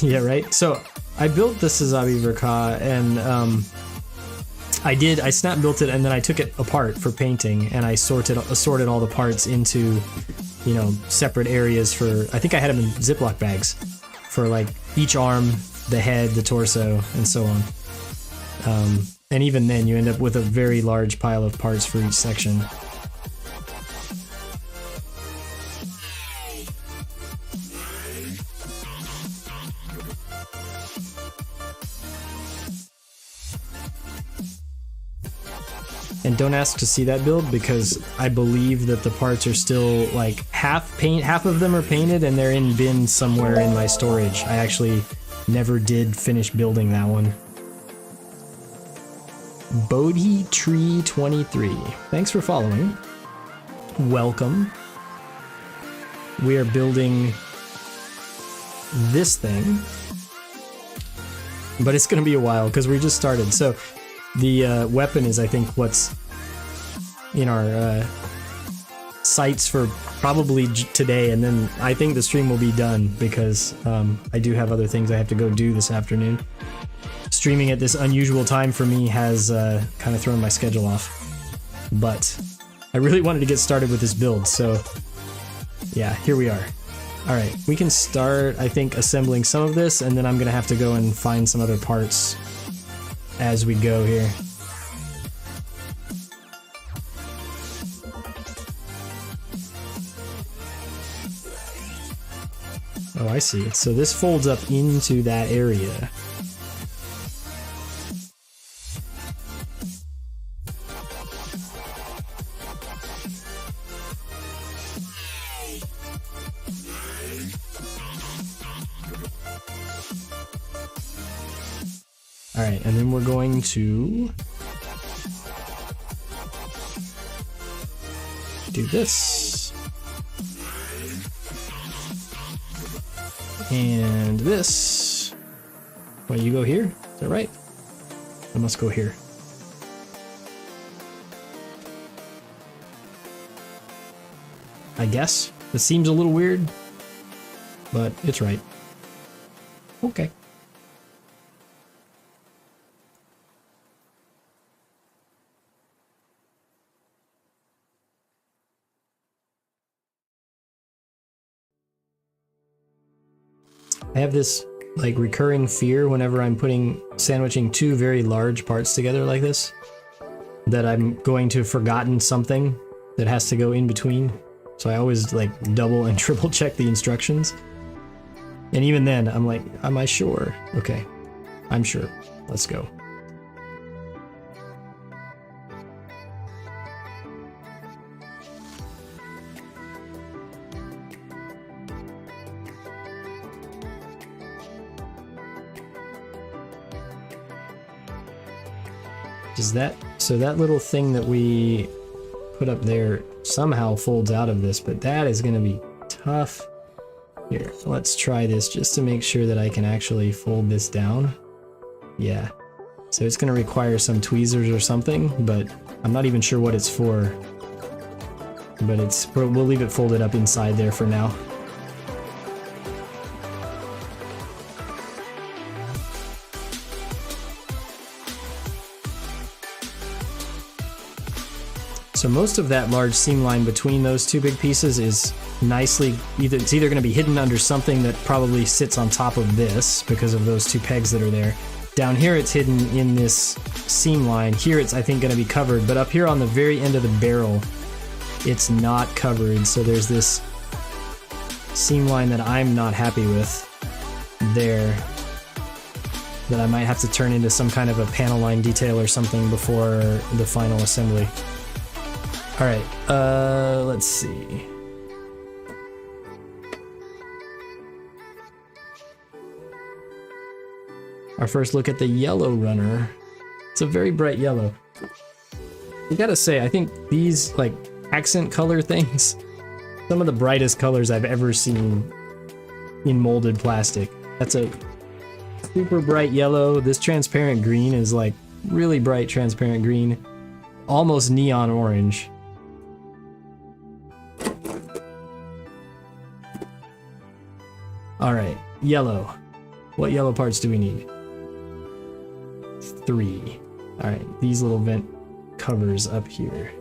Yeah, right? So I built the Sazabi Verka, and I snap built it, and then I took it apart for painting, and I sorted all the parts into, you know, separate areas for, I think I had them in Ziploc bags for like each arm, the head, the torso, and so on. And even then you end up with a very large pile of parts for each section. And don't ask to see that build, because I believe that the parts are still like half of them are painted, and they're in bins somewhere in my storage. I actually never did finish building that one. Bodhi Tree 23. Thanks for following. Welcome. We are building this thing, but it's going to be a while because we just started. So the weapon is, I think, what's in our sights for probably today, and then I think the stream will be done because I do have other things I have to go do this afternoon. Streaming at this unusual time for me has kind of thrown my schedule off, but I really wanted to get started with this build, so yeah, here we are. Alright, we can start, I think, assembling some of this, and then I'm gonna have to go and find some other parts as we go here. Oh, I see. So this folds up into that area. Alright, and then we're going to do this. And this. Well, you go here? Is that right? I must go here. I guess. This seems a little weird, but it's right. Okay. I have this like recurring fear whenever I'm sandwiching two very large parts together like this, that I'm going to have forgotten something that has to go in between. So I always like double and triple check the instructions. And even then I'm like, am I sure? Okay, I'm sure. Let's go. So that little thing that we put up there somehow folds out of this, but that is going to be tough. Here, let's try this just to make sure that I can actually fold this down. Yeah, so it's going to require some tweezers or something, but I'm not even sure what it's for. But we'll leave it folded up inside there for now. So most of that large seam line between those two big pieces is nicely, it's either going to be hidden under something that probably sits on top of this because of those two pegs that are there. Down here it's hidden in this seam line. Here it's, I think, going to be covered, but up here on the very end of the barrel, it's not covered. So there's this seam line that I'm not happy with there that I might have to turn into some kind of a panel line detail or something before the final assembly. All right, let's see. Our first look at the yellow runner. It's a very bright yellow. You gotta say, I think these like accent color things, some of the brightest colors I've ever seen in molded plastic. That's a super bright yellow. This transparent green is like really bright transparent green, almost neon orange. All right, yellow. What yellow parts do we need? 3. All right, these little vent covers up here.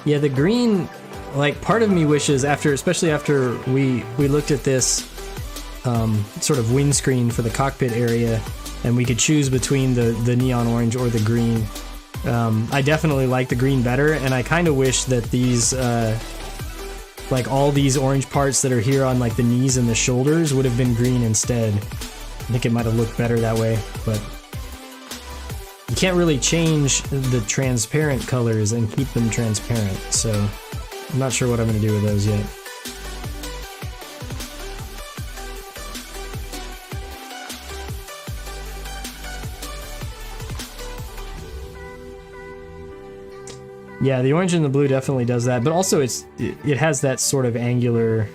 Yeah, the green, like part of me wishes after, especially after we looked at this sort of windscreen for the cockpit area, and we could choose between the neon orange or the green. I definitely like the green better, and I kind of wish that these, like all these orange parts that are here on like the knees and the shoulders would have been green instead. I think it might have looked better that way, but you can't really change the transparent colors and keep them transparent, so I'm not sure what I'm going to do with those yet. Yeah, the orange and the blue definitely does that, but also it has that sort of angular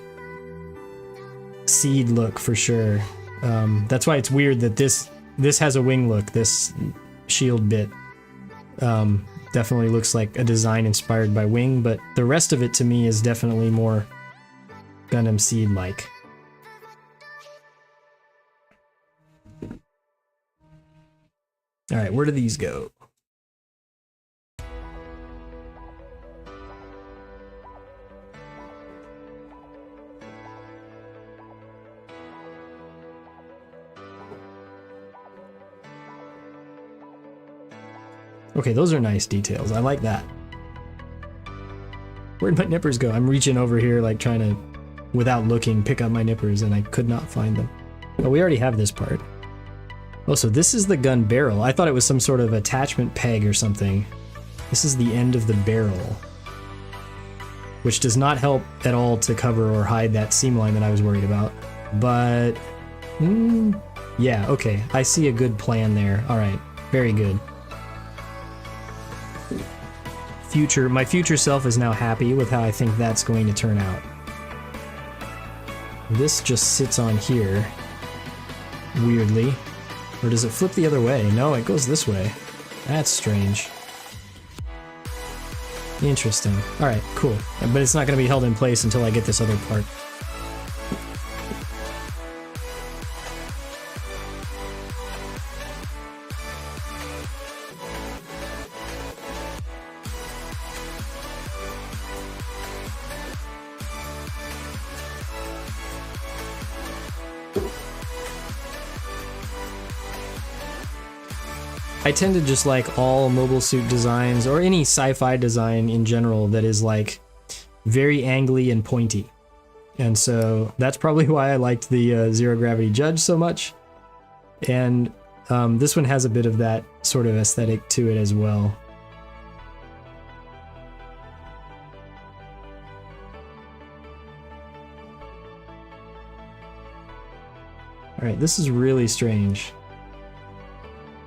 seed look for sure. That's why it's weird that this has a wing look. This shield bit definitely looks like a design inspired by Wing, but the rest of it to me is definitely more Gundam Seed like. All right, where do these go? Okay, those are nice details. I like that. Where'd my nippers go? I'm reaching over here like trying to, without looking, pick up my nippers and I could not find them. Oh, we already have this part. Oh, so this is the gun barrel. I thought it was some sort of attachment peg or something. This is the end of the barrel, which does not help at all to cover or hide that seam line that I was worried about. But, yeah, okay. I see a good plan there. All right, very good. My future self is now happy with how I think that's going to turn out. This just sits on here, weirdly. Or does it flip the other way? No, it goes this way. That's strange. Interesting. Alright, cool. But it's not going to be held in place until I get this other part. I tend to just like all mobile suit designs, or any sci-fi design in general that is like very angly and pointy. And so that's probably why I liked the Zero Gravity Judge so much. And this one has a bit of that sort of aesthetic to it as well. Alright, this is really strange.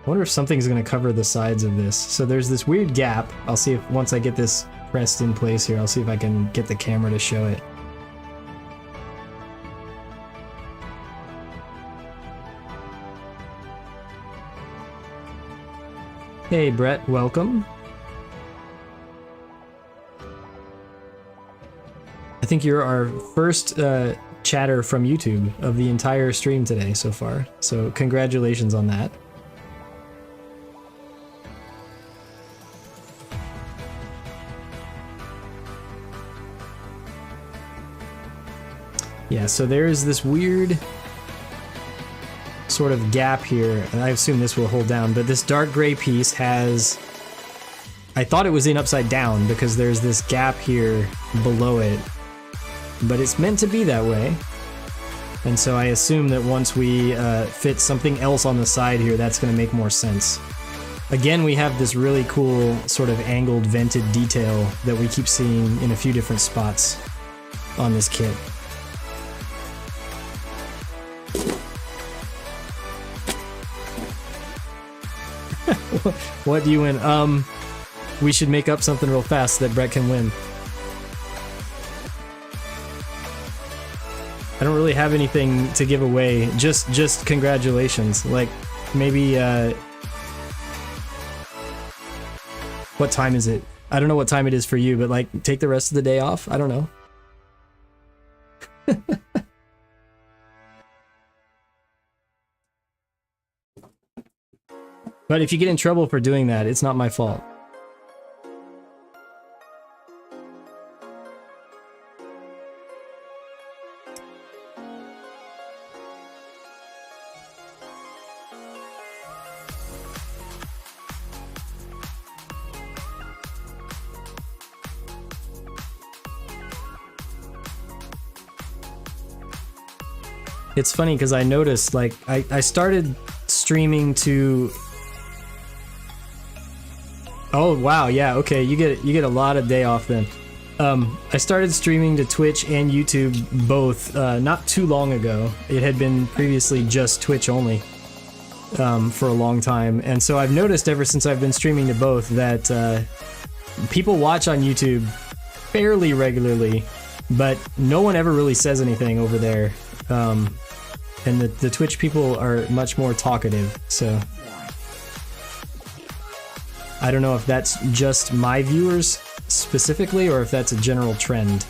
I wonder if something's going to cover the sides of this. So there's this weird gap. I'll see if once I get this pressed in place here, I'll see if I can get the camera to show it. Hey Brett, welcome. think you're our first chatter from YouTube of the entire stream today so far. So congratulations on that. Yeah, so there is this weird sort of gap here, and I assume this will hold down, but this dark gray piece has... I thought it was in upside down because there's this gap here below it, but it's meant to be that way. And so I assume that once we fit something else on the side here, that's going to make more sense. Again, we have this really cool sort of angled vented detail that we keep seeing in a few different spots on this kit. What do you win? We should make up something real fast so that Brett can win. I don't really have anything to give away. Just congratulations. Like, maybe, what time is it? I don't know what time it is for you, but like, take the rest of the day off? I don't know. But if you get in trouble for doing that, it's not my fault. It's funny because I noticed, like, I started streaming to... Oh wow, yeah, okay, you get a lot of day off then. I started streaming to Twitch and YouTube both not too long ago. It had been previously just Twitch only for a long time, and so I've noticed ever since I've been streaming to both that people watch on YouTube fairly regularly, but no one ever really says anything over there. And the Twitch people are much more talkative, so... I don't know if that's just my viewers specifically, or if that's a general trend.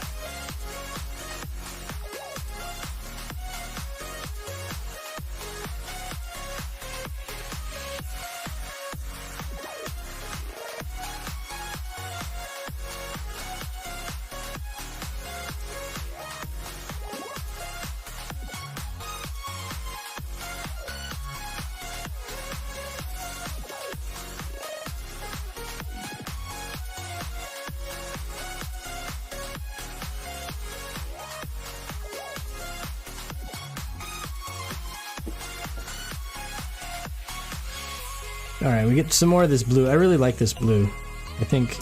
Alright, we get some more of this blue. I really like this blue. I think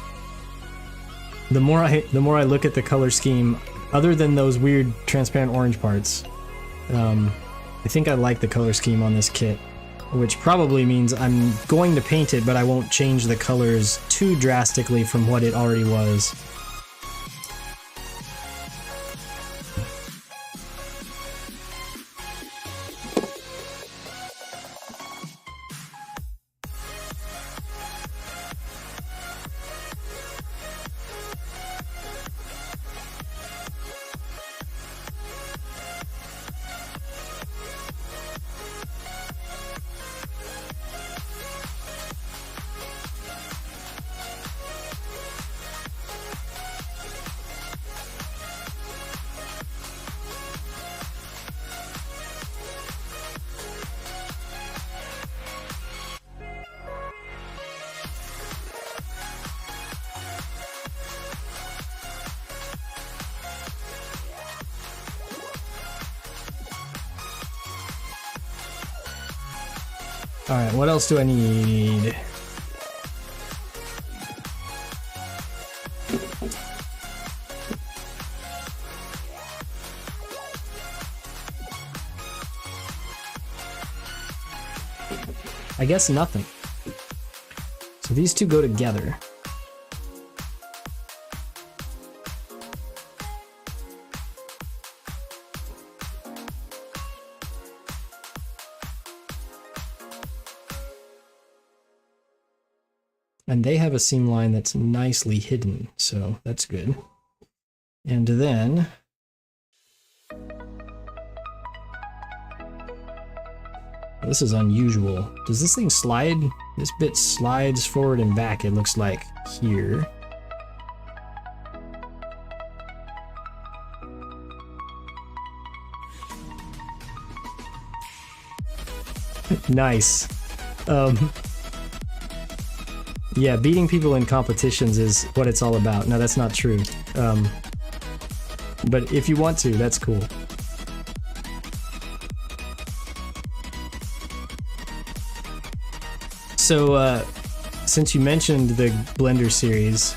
the more I look at the color scheme, other than those weird transparent orange parts, I think I like the color scheme on this kit, which probably means I'm going to paint it, but I won't change the colors too drastically from what it already was. Alright, what else do I need? I guess nothing. So these two go together. And they have a seam line that's nicely hidden, so that's good. And then this is unusual. Does this thing slide? This bit slides forward and back, it looks like here. Nice. Yeah, beating people in competitions is what it's all about. No, that's not true. But if you want to, that's cool. So, since you mentioned the Blender series,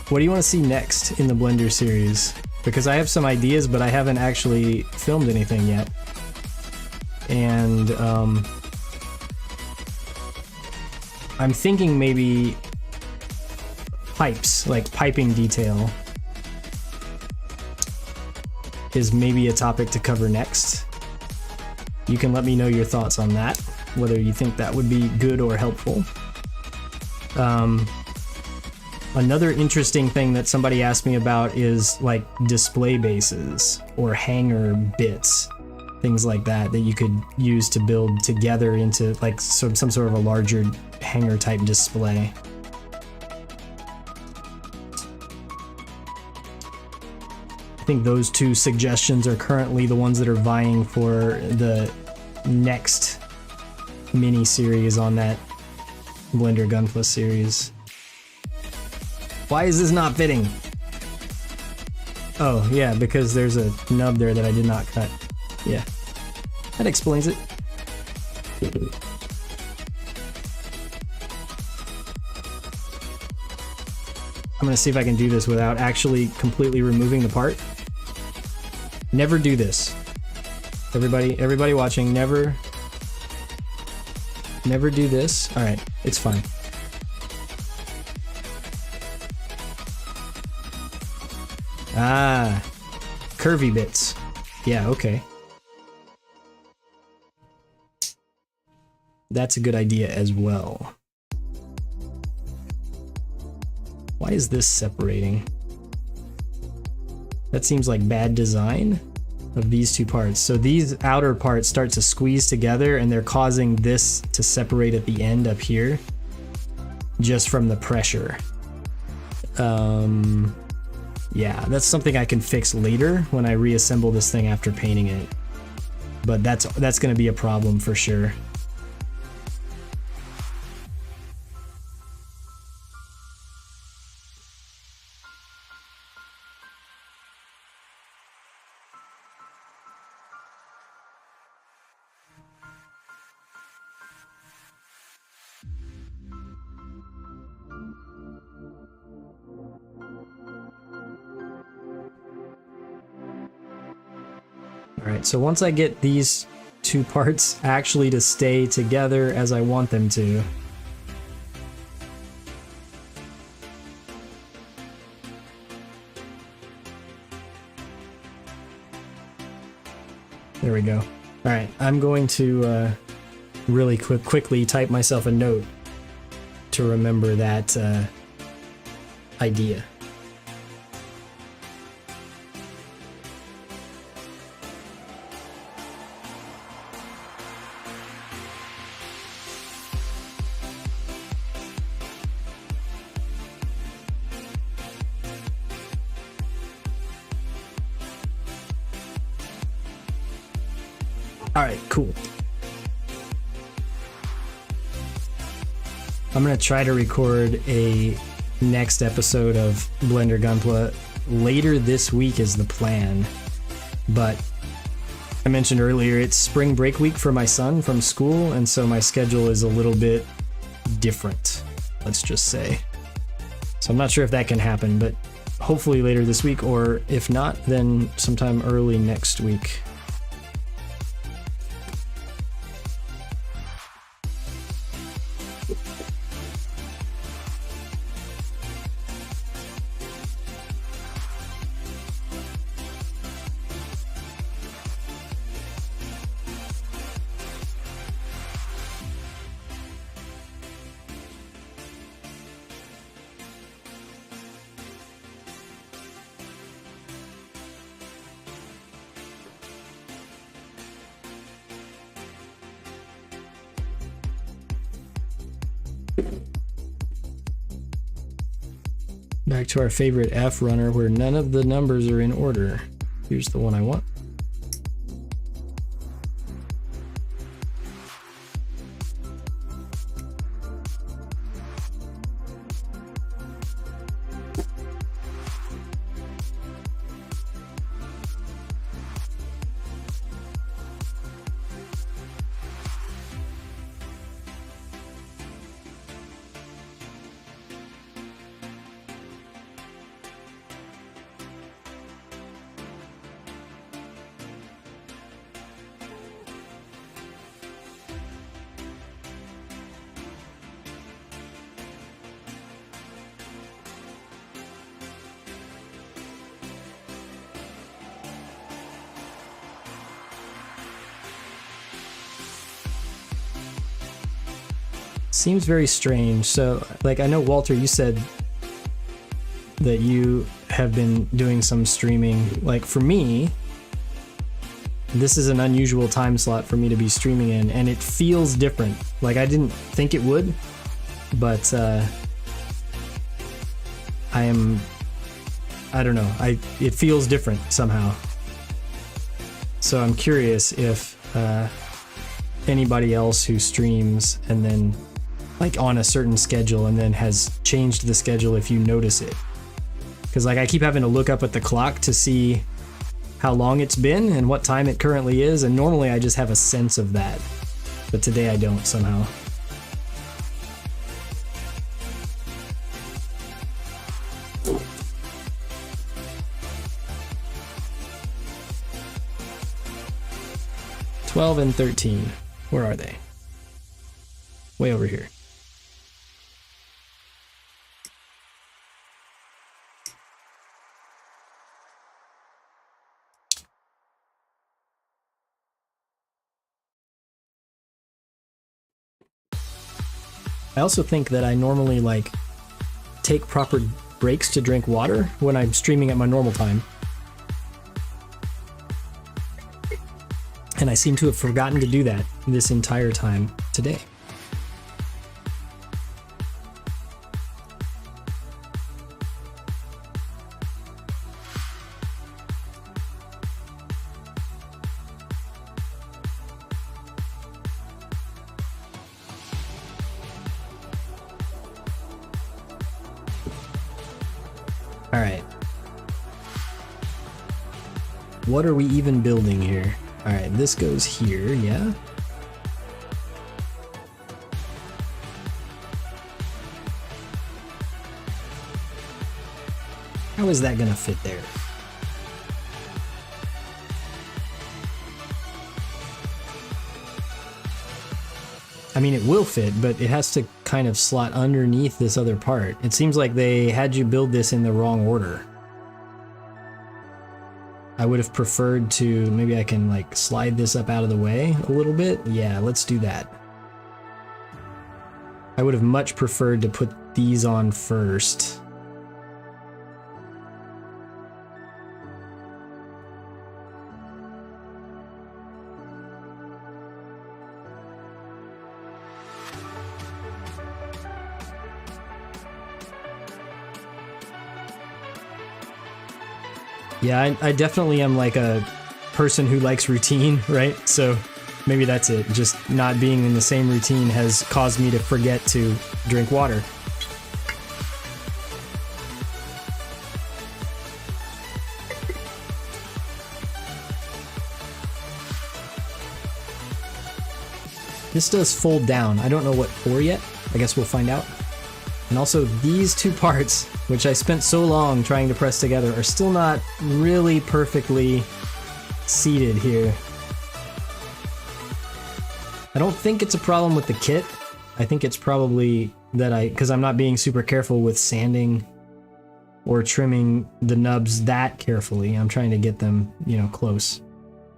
what do you want to see next in the Blender series? Because I have some ideas, but I haven't actually filmed anything yet. And I'm thinking maybe pipes, like piping detail, is maybe a topic to cover next. You can let me know your thoughts on that, whether you think that would be good or helpful. Another interesting thing that somebody asked me about is like display bases or hanger bits, things like that that you could use to build together into like some sort of a larger hanger type display. I think those two suggestions are currently the ones that are vying for the next mini series on that Blender Gunpla series. Why is this not fitting? Oh yeah, because there's a nub there that I did not cut. Yeah, that explains it. I'm gonna see if I can do this without actually completely removing the part. Never do this. Everybody watching, never do this. All right, it's fine. Ah, curvy bits. Yeah, okay. That's a good idea as well. Why is this separating? That seems like bad design of these two parts. So these outer parts start to squeeze together and they're causing this to separate at the end up here just from the pressure. Yeah, that's something I can fix later when I reassemble this thing after painting it. But that's gonna be a problem for sure. Alright, so once I get these two parts actually to stay together as I want them to, there we go. Alright, I'm going to really quickly type myself a note to remember that idea. Alright, cool. I'm gonna try to record a next episode of Blender Gunpla later this week is the plan. But I mentioned earlier it's spring break week for my son from school, and so my schedule is a little bit different, let's just say. So I'm not sure if that can happen, but hopefully later this week, or if not, then sometime early next week. Back to our favorite F runner where none of the numbers are in order. Here's the one I want. Seems very strange. So, like, I know, Walter, you said that you have been doing some streaming. Like, for me, this is an unusual time slot for me to be streaming in, and it feels different. Like, I didn't think it would, but I don't know. It feels different somehow. So I'm curious if anybody else who streams and then like on a certain schedule and then has changed the schedule, if you notice it. Because like I keep having to look up at the clock to see how long it's been and what time it currently is, and normally I just have a sense of that, but today I don't somehow. $12 and $13. Where are they? Way over here. I also think that I normally like take proper breaks to drink water when I'm streaming at my normal time. And I seem to have forgotten to do that this entire time today. All right. What are we even building here? All right, this goes here, yeah? How is that gonna fit there? I mean, it will fit, but it has to kind of slot underneath this other part. It seems like they had you build this in the wrong order. I would have preferred to, maybe I can like slide this up out of the way a little bit. Yeah, let's do that. I would have much preferred to put these on first. Yeah, I definitely am like a person who likes routine, right? So maybe that's it. Just not being in the same routine has caused me to forget to drink water. This does fold down. I don't know what for yet. I guess we'll find out. And also these two parts, which I spent so long trying to press together, are still not really perfectly seated here. I don't think it's a problem with the kit. I think it's probably that because I'm not being super careful with sanding or trimming the nubs that carefully. I'm trying to get them, you know, close.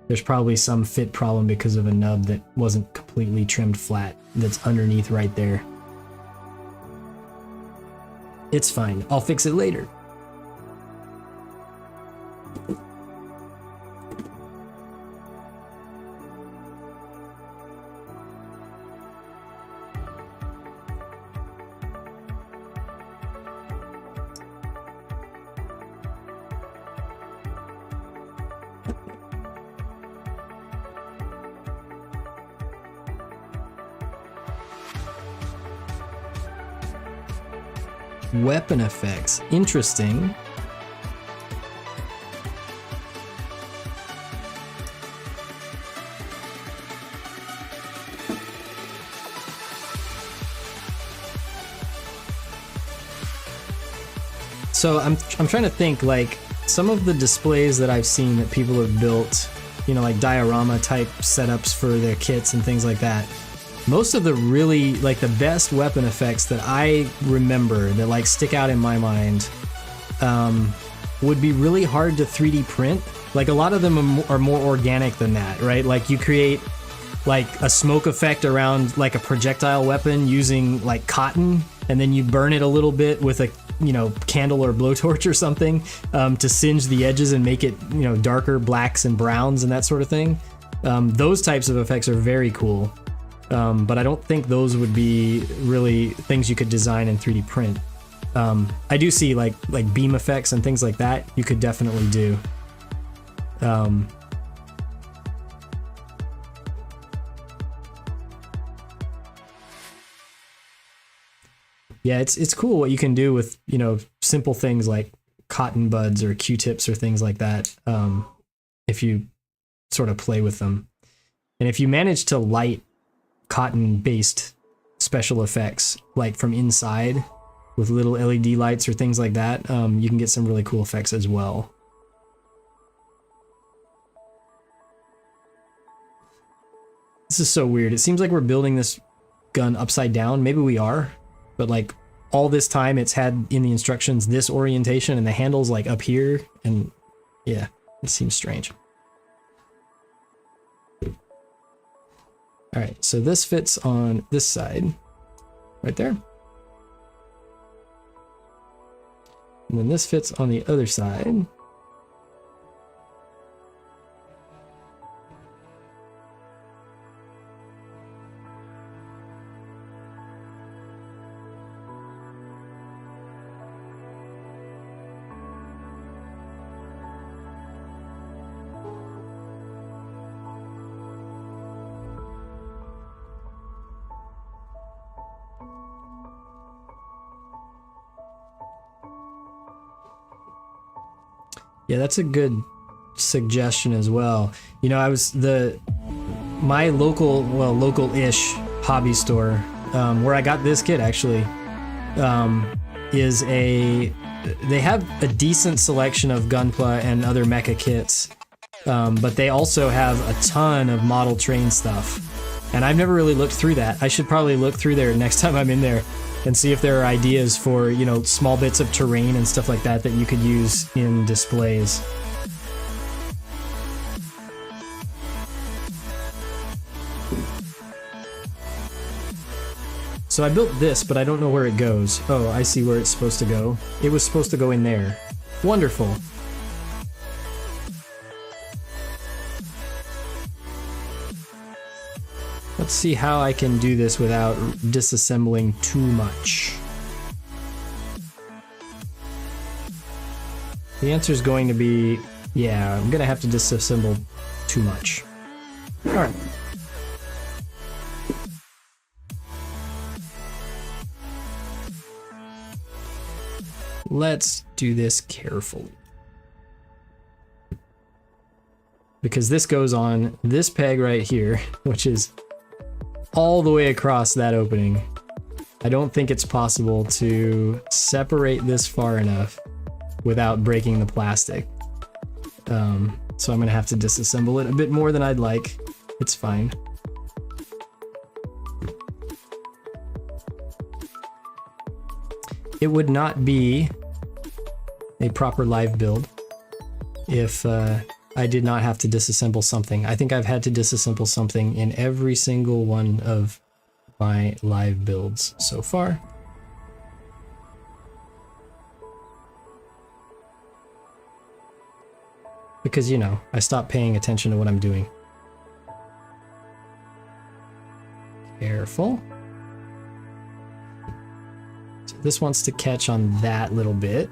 There's probably some fit problem because of a nub that wasn't completely trimmed flat that's underneath right there. It's fine. I'll fix it later. weapon effects. Interesting. So I'm trying to think, like, some of the displays that I've seen that people have built, you know, like diorama type setups for their kits and things like that. Most of the really, like, the best weapon effects that I remember that like stick out in my mind would be really hard to 3D print. Like, a lot of them are more organic than that, right? Like, you create like a smoke effect around like a projectile weapon using like cotton, and then you burn it a little bit with a, you know, candle or blowtorch or something to singe the edges and make it, you know, darker blacks and browns and that sort of thing. Those types of effects are very cool, but I don't think those would be really things you could design in 3D print. I do see like beam effects and things like that you could definitely do. Yeah, it's cool what you can do with, you know, simple things like cotton buds or Q-tips or things like that, if you sort of play with them. And if you manage to light cotton-based special effects, like from inside with little LED lights or things like that, you can get some really cool effects as well. This is so weird. It seems like we're building this gun upside down. Maybe we are. But like all this time it's had in the instructions this orientation and the handle's like up here, and yeah, it seems strange. Alright, so this fits on this side, right there. And then this fits on the other side. Yeah, that's a good suggestion as well. You know, my local-ish hobby store, where I got this kit actually, they have a decent selection of Gunpla and other mecha kits, but they also have a ton of model train stuff. And I've never really looked through that. I should probably look through there next time I'm in there and see if there are ideas for, you know, small bits of terrain and stuff like that that you could use in displays. So I built this, but I don't know where it goes. Oh, I see where it's supposed to go. It was supposed to go in there. Wonderful. Let's see how I can do this without disassembling too much. The answer is going to be, yeah, I'm gonna have to disassemble too much. Alright. Let's do this carefully. Because this goes on this peg right here, which is all the way across that opening. I don't think it's possible to separate this far enough without breaking the plastic. So I'm gonna have to disassemble it a bit more than I'd like. It's fine. It would not be a proper live build if I did not have to disassemble something. I think I've had to disassemble something in every single one of my live builds so far. Because, you know, I stopped paying attention to what I'm doing. Careful. So this wants to catch on that little bit.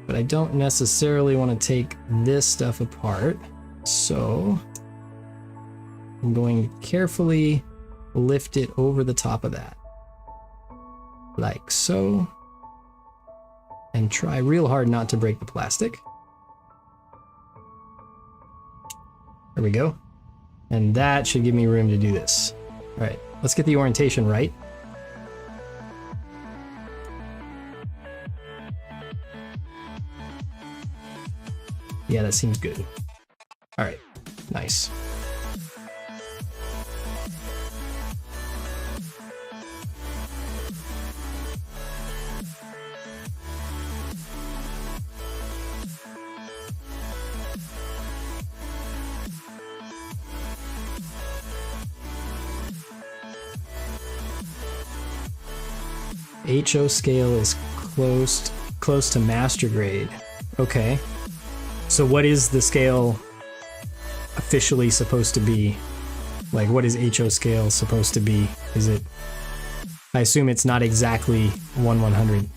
But I don't necessarily want to take this stuff apart, so I'm going to carefully lift it over the top of that, like so. and try real hard not to break the plastic. There we go. And that should give me room to do this. All right, let's get the orientation right. Yeah, that seems good. All right, nice. HO scale is close to master grade. Okay. So what is the scale officially supposed to be? Like, what is HO scale supposed to be? Is it... I assume it's not exactly 1/100.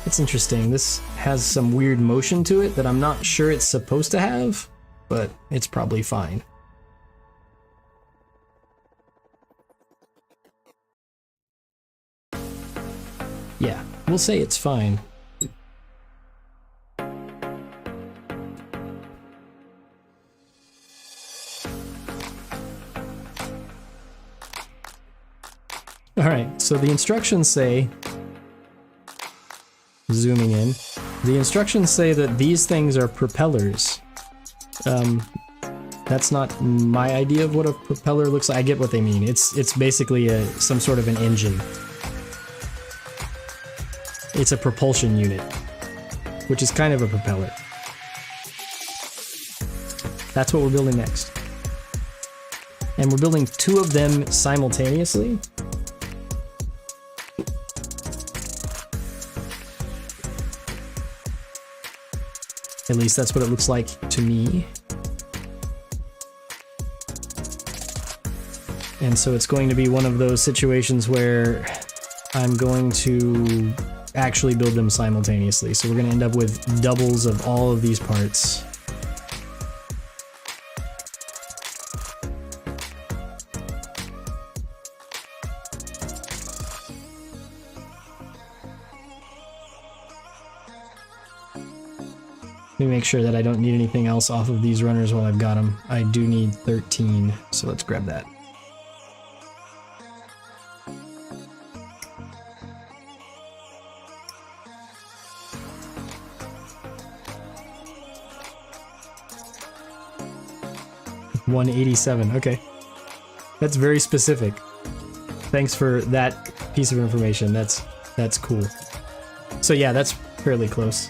It's interesting. This has some weird motion to it that I'm not sure it's supposed to have, but it's probably fine. Yeah, we'll say it's fine. Alright, so the instructions say, zooming in, the instructions say that these things are propellers. That's not my idea of what a propeller looks like. I get what they mean. It's basically some sort of an engine. It's a propulsion unit, which is kind of a propeller. That's what we're building next. And we're building 2 of them simultaneously. At least that's what it looks like to me. And so it's going to be one of those situations where I'm going to actually build them simultaneously. So we're going to end up with doubles of all of these parts. Let me make sure that I don't need anything else off of these runners while I've got them. I do need 13, so let's grab that. $187, okay. That's very specific. Thanks for that piece of information. That's cool. So yeah, that's fairly close.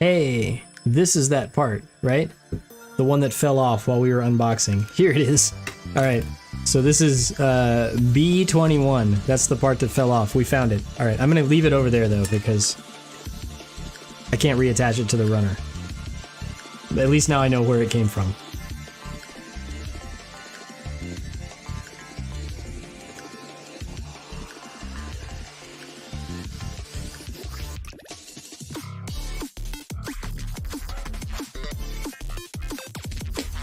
Hey, this is that part, right? The one that fell off while we were unboxing. Here it is. All right, so this is B21. That's the part that fell off. We found it. All right, I'm gonna leave it over there though because I can't reattach it to the runner. But at least now I know where it came from.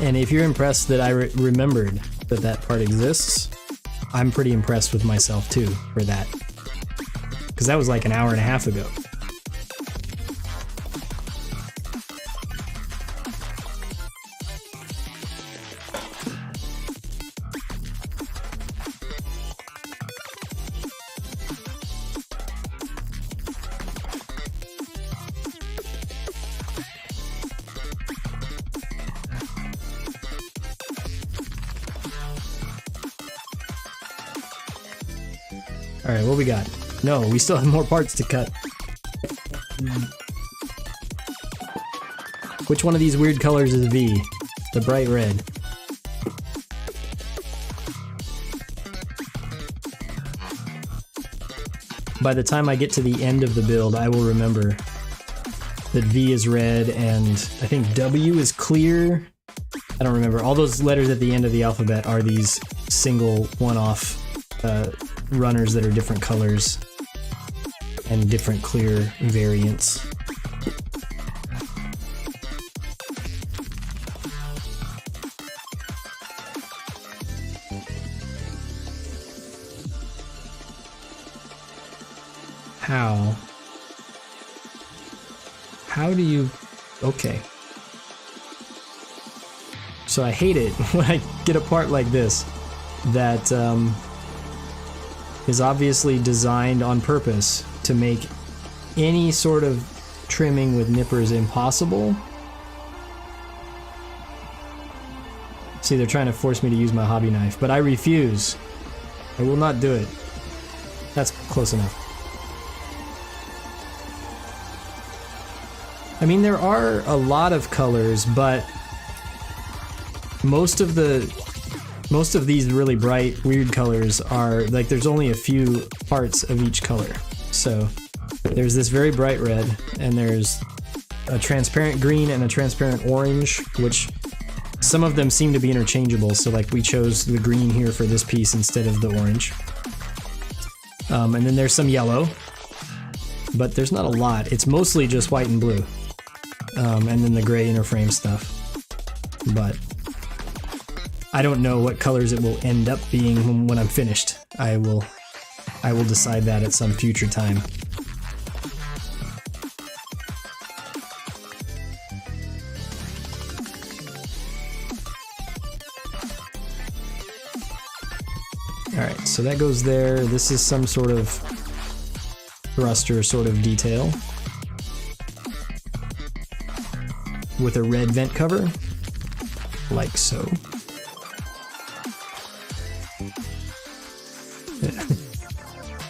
And if you're impressed that I remembered that that part exists, I'm pretty impressed with myself too for that. Because that was like an hour and a half ago. Alright, what we got? No, we still have more parts to cut. Which one of these weird colors is V? The bright red. By the time I get to the end of the build, I will remember that V is red and I think W is clear. I don't remember. All those letters at the end of the alphabet are these single one-off runners that are different colors and different clear variants. How do you... Okay. So I hate it when I get a part like this that is obviously designed on purpose to make any sort of trimming with nippers impossible. See, they're trying to force me to use my hobby knife, but I refuse. I will not do it. That's close enough. I mean, there are a lot of colors, but most of these really bright, weird colors are, like, there's only a few parts of each color. So there's this very bright red, and there's a transparent green and a transparent orange, which some of them seem to be interchangeable. So like we chose the green here for this piece instead of the orange. And then there's some yellow, but there's not a lot. It's mostly just white and blue. And then the gray inner frame stuff. But I don't know what colors it will end up being when I'm finished. I will decide that at some future time. Alright, so that goes there. This is some sort of thruster sort of detail with a red vent cover, like so.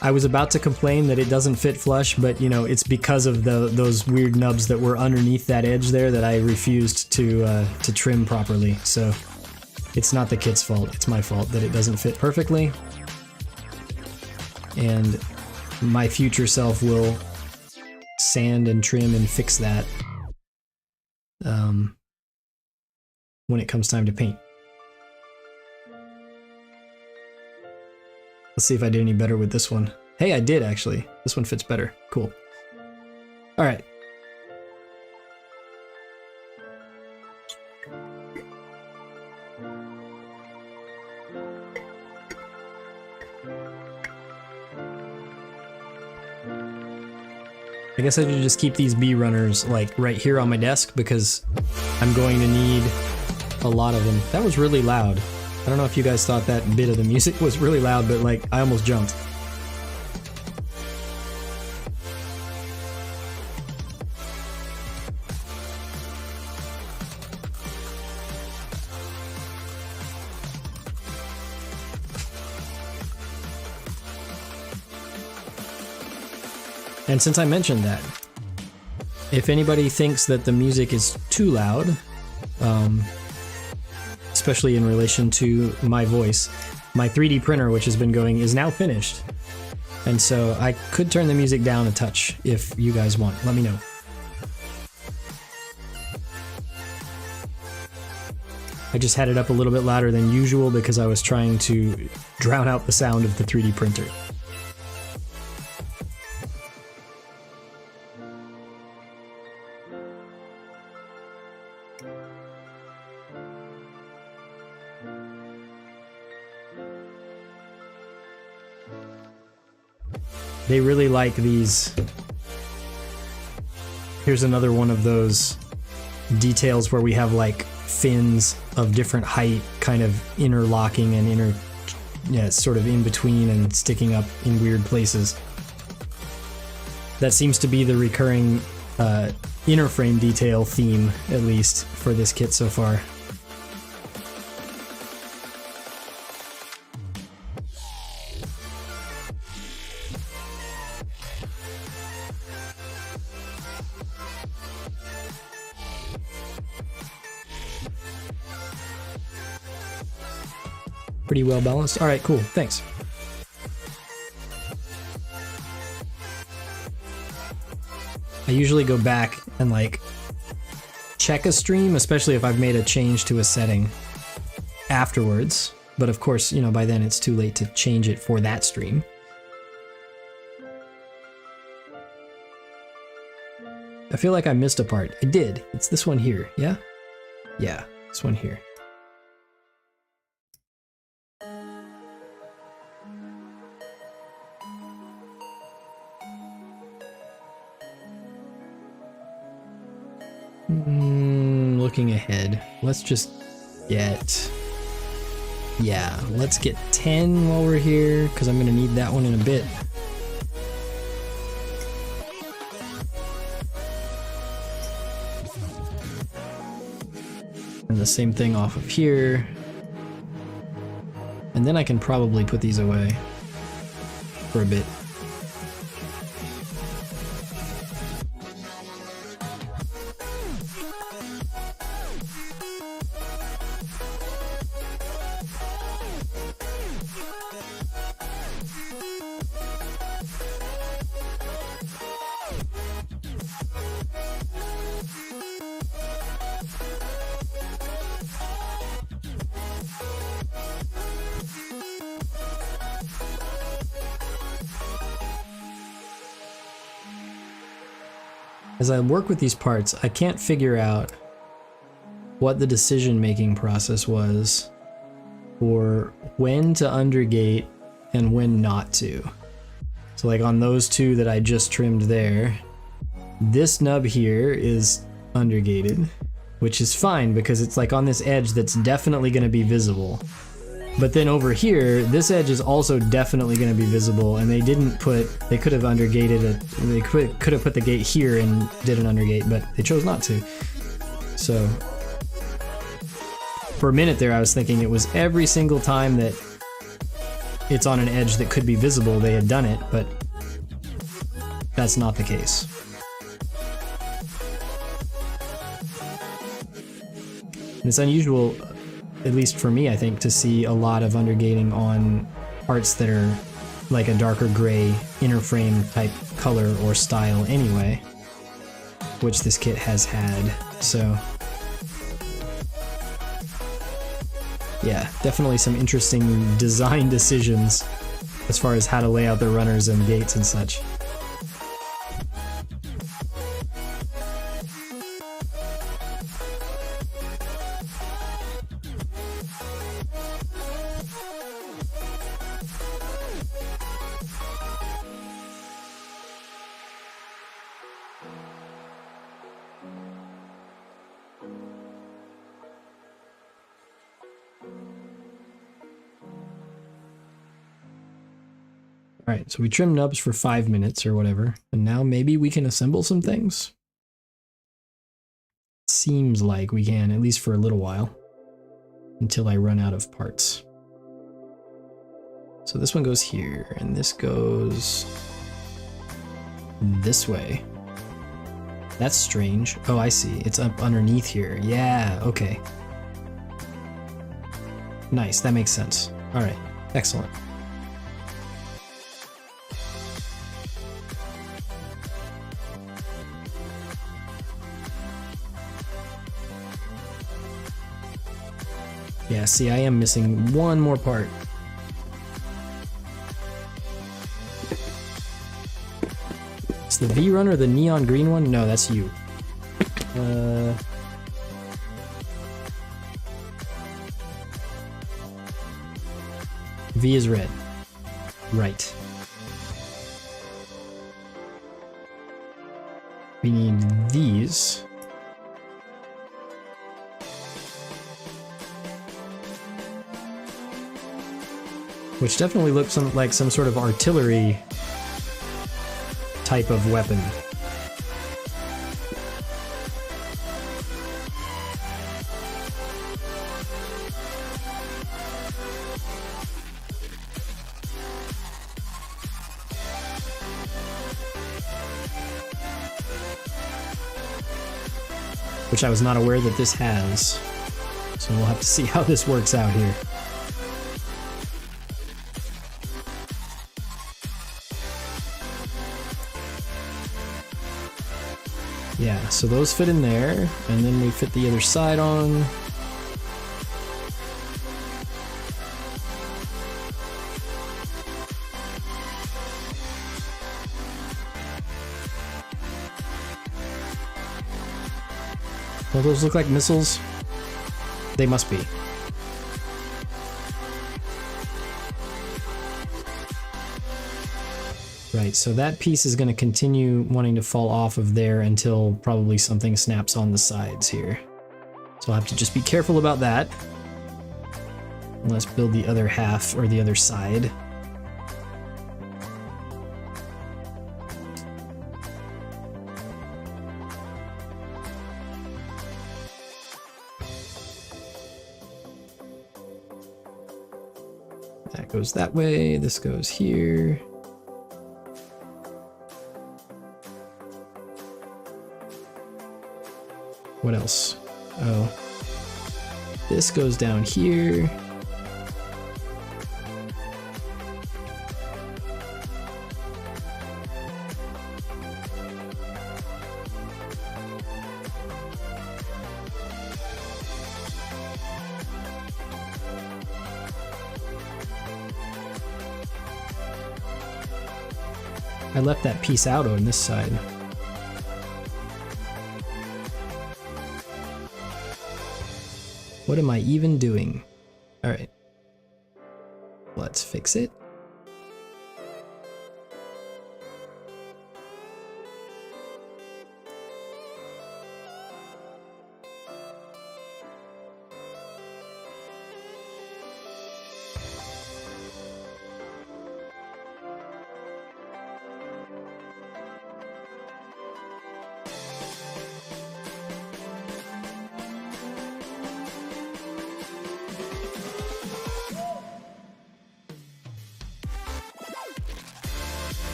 I was about to complain that it doesn't fit flush, but you know, it's because of those weird nubs that were underneath that edge there that I refused to trim properly. So it's not the kit's fault, it's my fault that it doesn't fit perfectly. And my future self will sand and trim and fix that when it comes time to paint. Let's see if I did any better with this one. Hey, I did actually. This one fits better. Cool. All right. I guess I should just keep these bee runners like right here on my desk because I'm going to need a lot of them. That was really loud. I don't know if you guys thought that bit of the music was really loud, but like I almost jumped. And since I mentioned that, if anybody thinks that the music is too loud, especially in relation to my voice, my 3D printer, which has been going, is now finished. And so I could turn the music down a touch if you guys want. Let me know. I just had it up a little bit louder than usual because I was trying to drown out the sound of the 3D printer. They really like these. Here's another one of those details where we have like fins of different height kind of interlocking and sort of in between and sticking up in weird places. That seems to be the recurring inner frame detail theme, at least for this kit so far. Pretty well balanced. All right, cool. Thanks. I usually go back and like check a stream, especially if I've made a change to a setting afterwards. But of course, you know, by then it's too late to change it for that stream. I feel like I missed a part. I did. It's this one here. Yeah? Yeah, this one here. Looking ahead, let's just get, let's get 10 while we're here, because I'm gonna need that one in a bit. And the same thing off of here. And then I can probably put these away for a bit. As I work with these parts, I can't figure out what the decision-making process was for when to undergate and when not to. So like on those two that I just trimmed there, this nub here is undergated, which is fine because it's like on this edge that's definitely going to be visible. But then over here, this edge is also definitely going to be visible, and they didn't put, they could have undergated it, they could have put the gate here and did an undergate, but they chose not to. So, for a minute there I was thinking it was every single time that it's on an edge that could be visible they had done it, but that's not the case. And it's unusual, at least for me, I think, to see a lot of undergating on parts that are like a darker gray inner frame type color or style anyway, which this kit has had, so yeah, definitely some interesting design decisions as far as how to lay out the runners and gates and such. Alright, so we trimmed nubs for 5 minutes or whatever, and now maybe we can assemble some things? Seems like we can, at least for a little while, until I run out of parts. So this one goes here, and this goes this way. That's strange. Oh, I see. It's up underneath here. Yeah, okay. Nice, that makes sense. Alright, excellent. Yeah, see, I am missing one more part. It's the V-Runner, the neon green one? No, that's you. V is red. Right. We need these. Which definitely looks like some sort of artillery type of weapon. Which I was not aware that this has. So we'll have to see how this works out here. Yeah, so those fit in there, and then we fit the other side on. Well, those look like missiles. They must be. Right, so that piece is going to continue wanting to fall off of there until probably something snaps on the sides here. So I'll have to just be careful about that. Let's build the other half, or the other side. That goes that way, this goes here. What else? Oh. This goes down here. I left that piece out on this side. What am I even doing? All right. Let's fix it.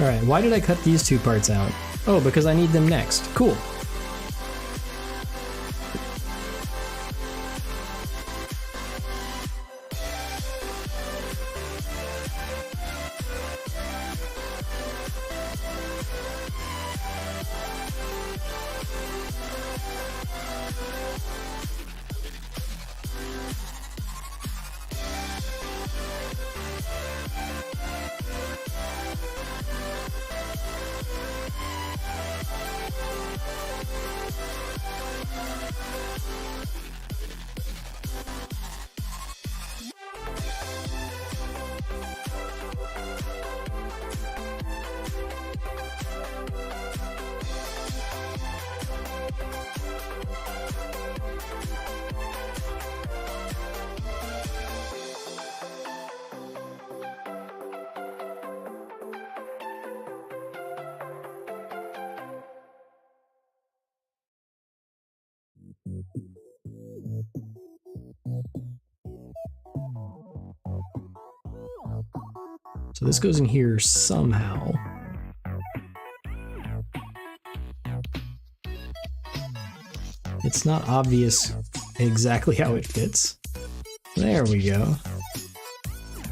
Alright, why did I cut these two parts out? Oh, because I need them next. Cool. So this goes in here somehow. It's not obvious exactly how it fits. There we go.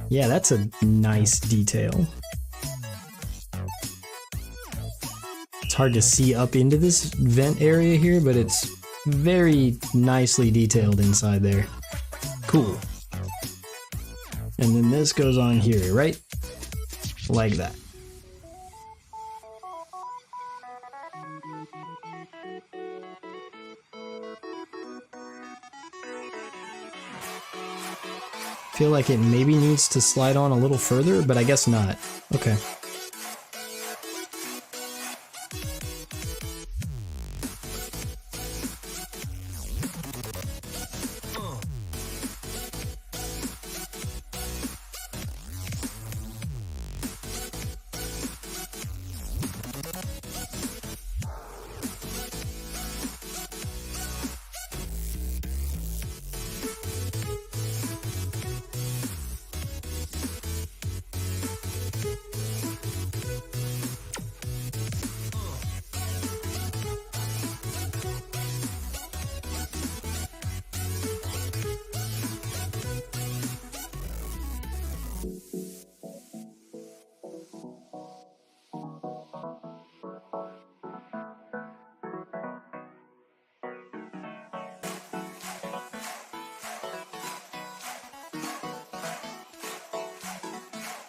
Yeah, that's a nice detail. It's hard to see up into this vent area here, but it's very nicely detailed inside there. Cool. And then this goes on here, right? Like that. Feel like it maybe needs to slide on a little further, but I guess not. Okay.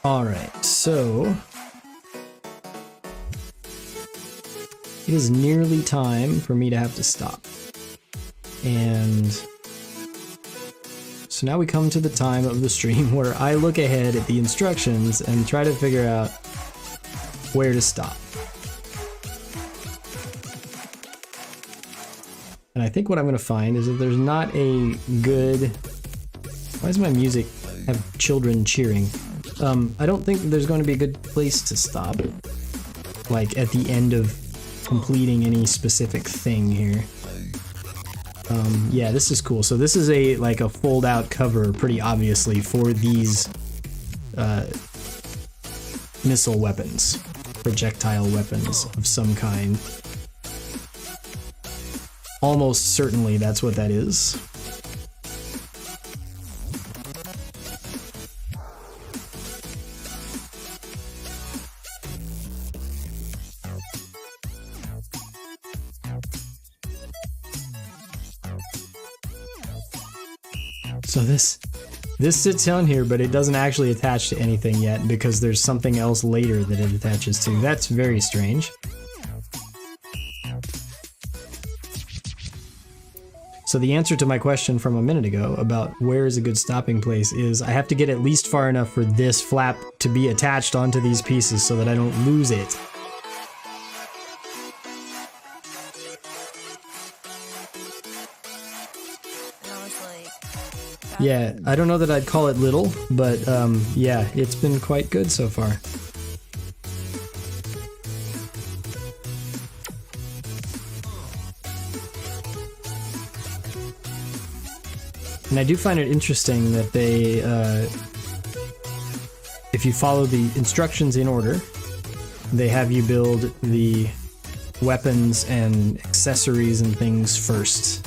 All right, so it is nearly time for me to have to stop. And so now we come to the time of the stream where I look ahead at the instructions and try to figure out where to stop. And I think what I'm going to find is that there's not a good... Why does my music have children cheering? I don't think there's going to be a good place to stop. Like at the end of completing any specific thing here. Yeah, this is cool. So this is a like a fold-out cover, pretty obviously, for these missile weapons, projectile weapons of some kind. Almost certainly that's what that is. So this sits down here, but it doesn't actually attach to anything yet because there's something else later that it attaches to. That's very strange. So the answer to my question from a minute ago about where is a good stopping place is I have to get at least far enough for this flap to be attached onto these pieces so that I don't lose it. Yeah, I don't know that I'd call it little, but yeah, it's been quite good so far. And I do find it interesting that they, if you follow the instructions in order, they have you build the weapons and accessories and things first.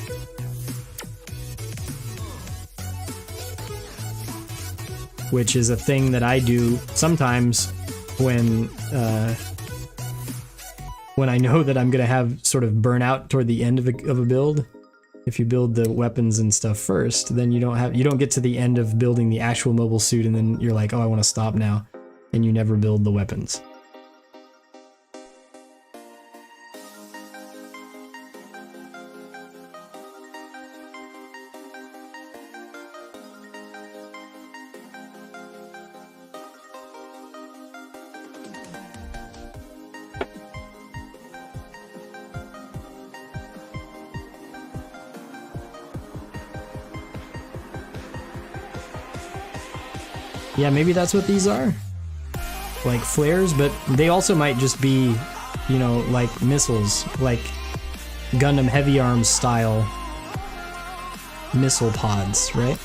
Which is a thing that I do sometimes when I know that I'm gonna have sort of burnout toward the end of a build. If you build the weapons and stuff first, then you don't get to the end of building the actual mobile suit and then you're like, oh, I want to stop now, and you never build the weapons. Yeah, maybe that's what these are. Like flares, but they also might just be, you know, like missiles, like Gundam Heavy Arms style missile pods, right?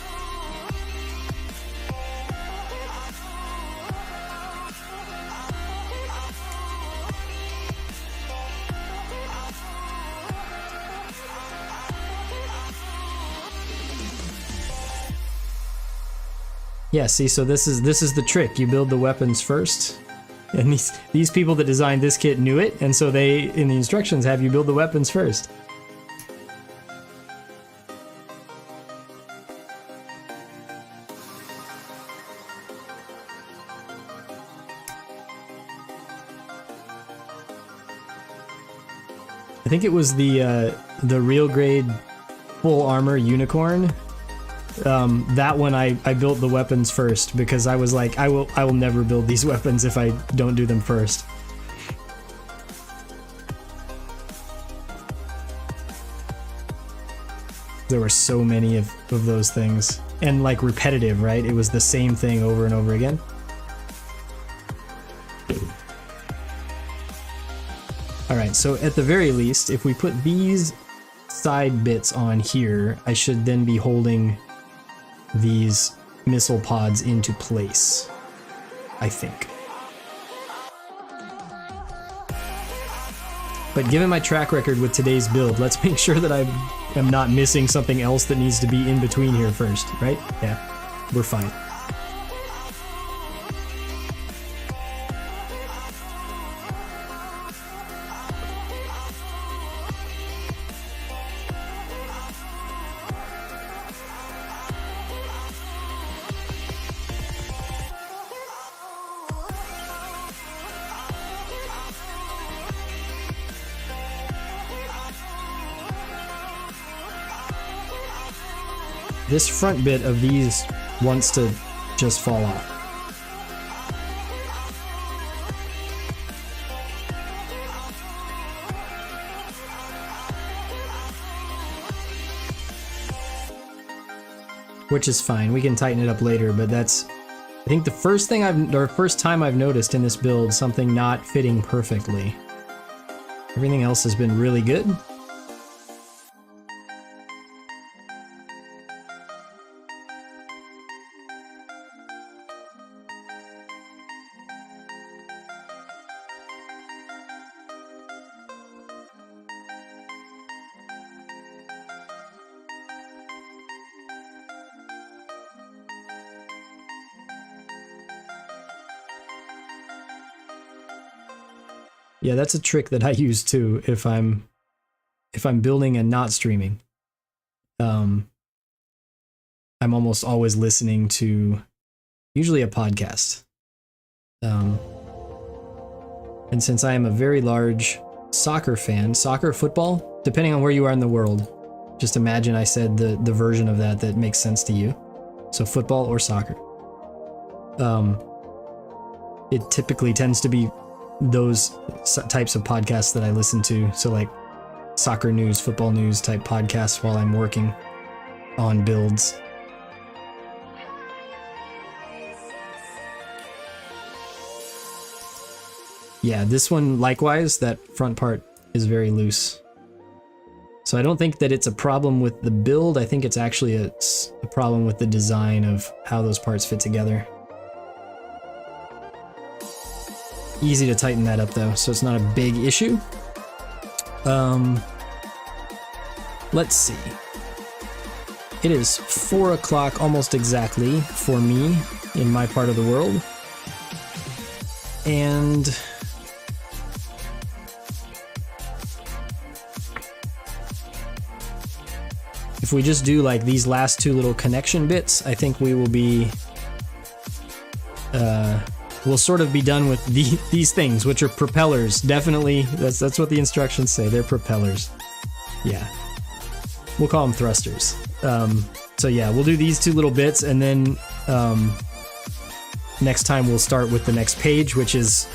Yeah, see, so this is the trick. You build the weapons first, and these people that designed this kit knew it, and so they, in the instructions, have you build the weapons first. I think it was the real grade full armor unicorn. That one I built the weapons first because I was like, I will never build these weapons if I don't do them first. There were so many of those things, and like repetitive, right? It was the same thing over and over again. Alright, so at the very least, if we put these side bits on here, I should then be holding these missile pods into place, I think. But given my track record with today's build, let's make sure that I am not missing something else that needs to be in between here first, right? Yeah, we're fine. this front bit of these wants to just fall off. Which is fine, we can tighten it up later, but that's, I think the first time I've noticed in this build something not fitting perfectly. Everything else has been really good. Yeah, that's a trick that I use too if I'm building and not streaming. I'm almost always listening to usually a podcast. And since I am a very large soccer fan, soccer, football, depending on where you are in the world, just imagine I said the version of that makes sense to you. So football or soccer. It typically tends to be those types of podcasts that I listen to. So like soccer news, football news type podcasts while I'm working on builds. Yeah, this one likewise, that front part is very loose. So I don't think that it's a problem with the build. I think it's actually a problem with the design of how those parts fit together. Easy to tighten that up though, so it's not a big issue. Let's see. It is 4 o'clock almost exactly for me in my part of the world. And if we just do like these last two little connection bits, I think we will be we'll sort of be done with these things, which are propellers. Definitely, that's what the instructions say. They're propellers. Yeah, we'll call them thrusters. So yeah, we'll do these two little bits, and then next time we'll start with the next page, which is,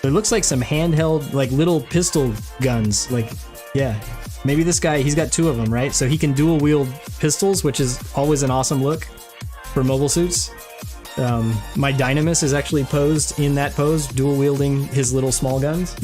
it looks like some handheld, like little pistol guns. Like, yeah, maybe this guy, he's got 2 of them, right? So he can dual wield pistols, which is always an awesome look for mobile suits. My Dynamis is actually posed in that pose, dual wielding his little small guns.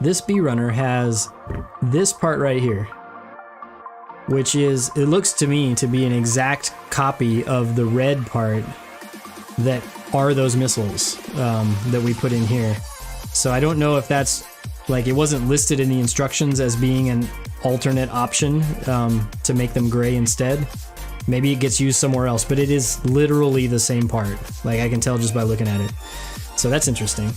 This bee runner has this part right here, which is, it looks to me to be an exact copy of the red part that are those missiles that we put in here. So I don't know if that's, like, it wasn't listed in the instructions as being an alternate option to make them gray instead. Maybe it gets used somewhere else, but it is literally the same part. Like, I can tell just by looking at it. So that's interesting.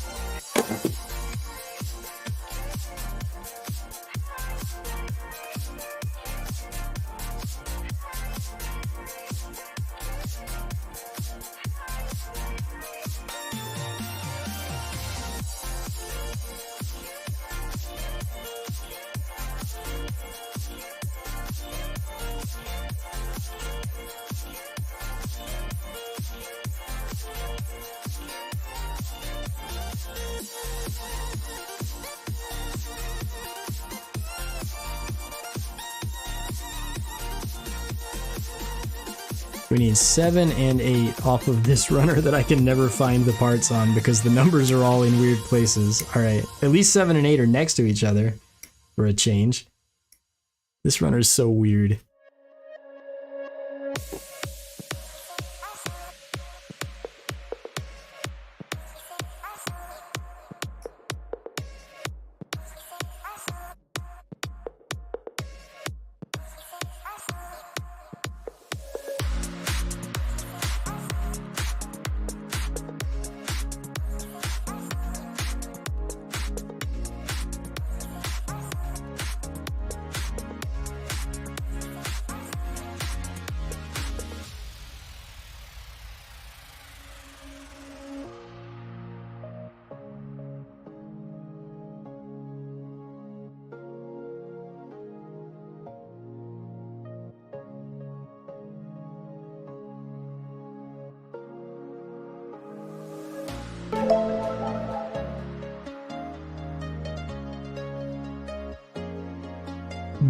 We need 7 and 8 off of this runner that I can never find the parts on because the numbers are all in weird places. Alright, at least 7 and 8 are next to each other for a change. This runner is so weird.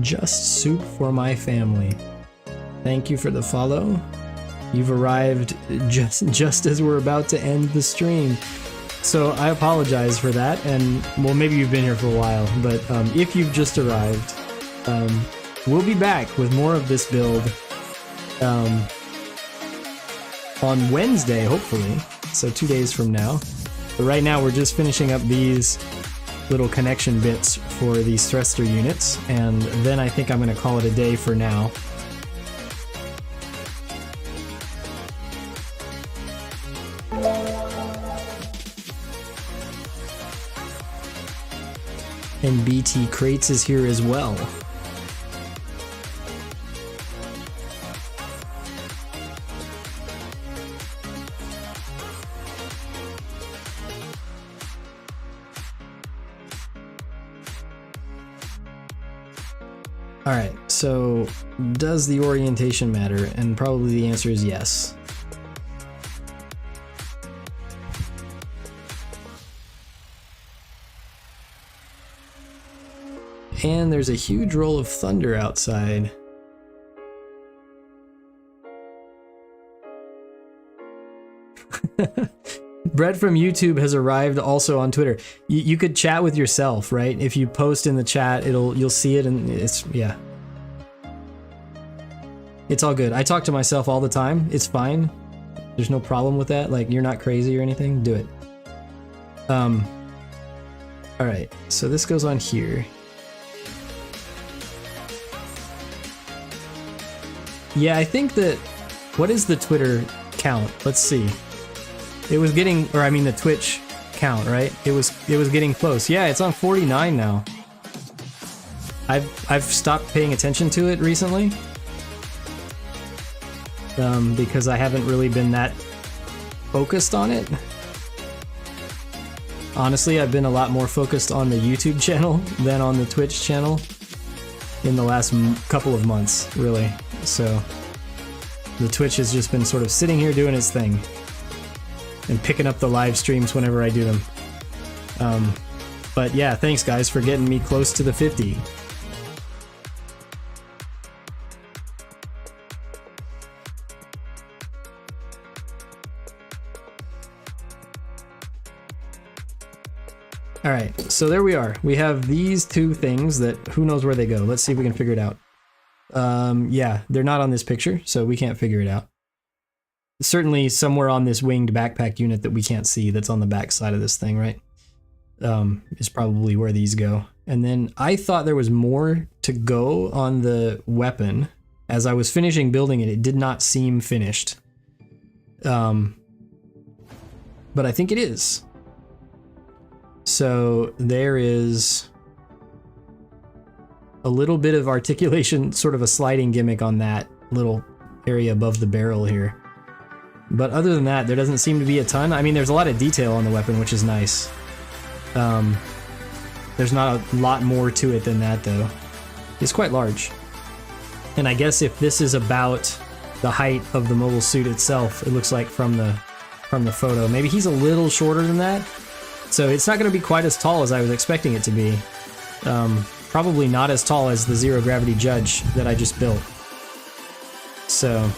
Just soup for my family. Thank you for the follow. You've arrived just as we're about to end the stream. So I apologize for that, and well, maybe you've been here for a while, but if you've just arrived, we'll be back with more of this build on Wednesday, hopefully, so 2 days from now. But right now we're just finishing up these little connection bits for these thruster units, and then I think I'm going to call it a day for now. And BT Crates is here as well. Alright, so does the orientation matter? And probably the answer is yes. And there's a huge roll of thunder outside. Brett from YouTube has arrived also on Twitter. You could chat with yourself, right? If you post in the chat, you'll see it, and yeah. It's all good. I talk to myself all the time. It's fine. There's no problem with that. Like, you're not crazy or anything. Do it. All right. So this goes on here. Yeah, I think that, what is the Twitter count? Let's see. It was getting, or I mean the Twitch count, right? It was getting close. Yeah, it's on 49 now. I've stopped paying attention to it recently. Because I haven't really been that focused on it. Honestly, I've been a lot more focused on the YouTube channel than on the Twitch channel in the last couple of months, really. So the Twitch has just been sort of sitting here doing its thing and picking up the live streams whenever I do them. But yeah, thanks guys for getting me close to the 50. All right, so there we are. We have these two things that who knows where they go. Let's see if we can figure it out. Yeah, they're not on this picture, so we can't figure it out. Certainly somewhere on this winged backpack unit that we can't see that's on the back side of this thing, right? Is probably where these go. And then I thought there was more to go on the weapon. As I was finishing building it, it did not seem finished. But I think it is. So there is a little bit of articulation, sort of a sliding gimmick on that little area above the barrel here. But other than that, there doesn't seem to be a ton. I mean, there's a lot of detail on the weapon, which is nice. There's not a lot more to it than that, though. It's quite large. And I guess if this is about the height of the mobile suit itself, it looks like from the photo. Maybe he's a little shorter than that. So it's not going to be quite as tall as I was expecting it to be. Probably not as tall as the Zero Gravity Judge that I just built. So,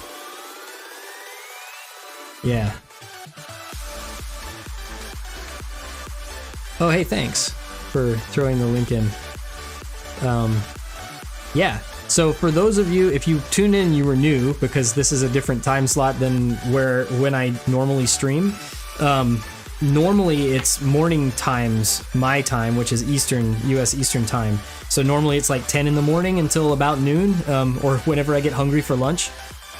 yeah. Oh, hey, thanks for throwing the link in. Yeah, so for those of you, if you tuned in, you were new, because this is a different time slot than when I normally stream. Normally it's morning times, my time, which is Eastern, US Eastern time. So normally it's like 10 in the morning until about noon, or whenever I get hungry for lunch,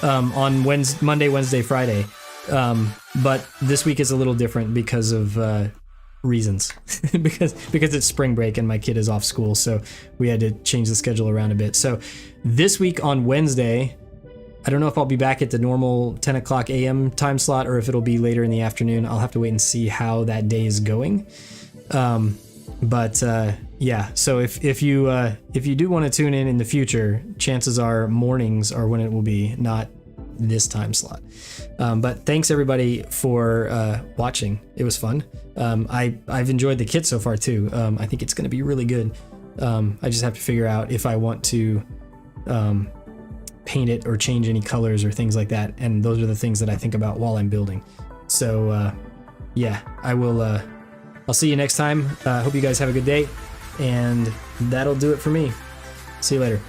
on Monday, Wednesday, Friday. But this week is a little different because of reasons. because it's spring break and my kid is off school, so we had to change the schedule around a bit. So this week on Wednesday, I don't know if I'll be back at the normal 10 o'clock a.m. time slot or if it'll be later in the afternoon. I'll have to wait and see how that day is going. Yeah, so if you do want to tune in the future, chances are mornings are when it will be, not this time slot. But thanks everybody for watching. It was fun. I've enjoyed the kit so far too. I think it's going to be really good. I just have to figure out if I want to paint it or change any colors or things like that. And those are the things that I think about while I'm building. So yeah, I will. I'll see you next time. Hope you guys have a good day, and that'll do it for me. See you later.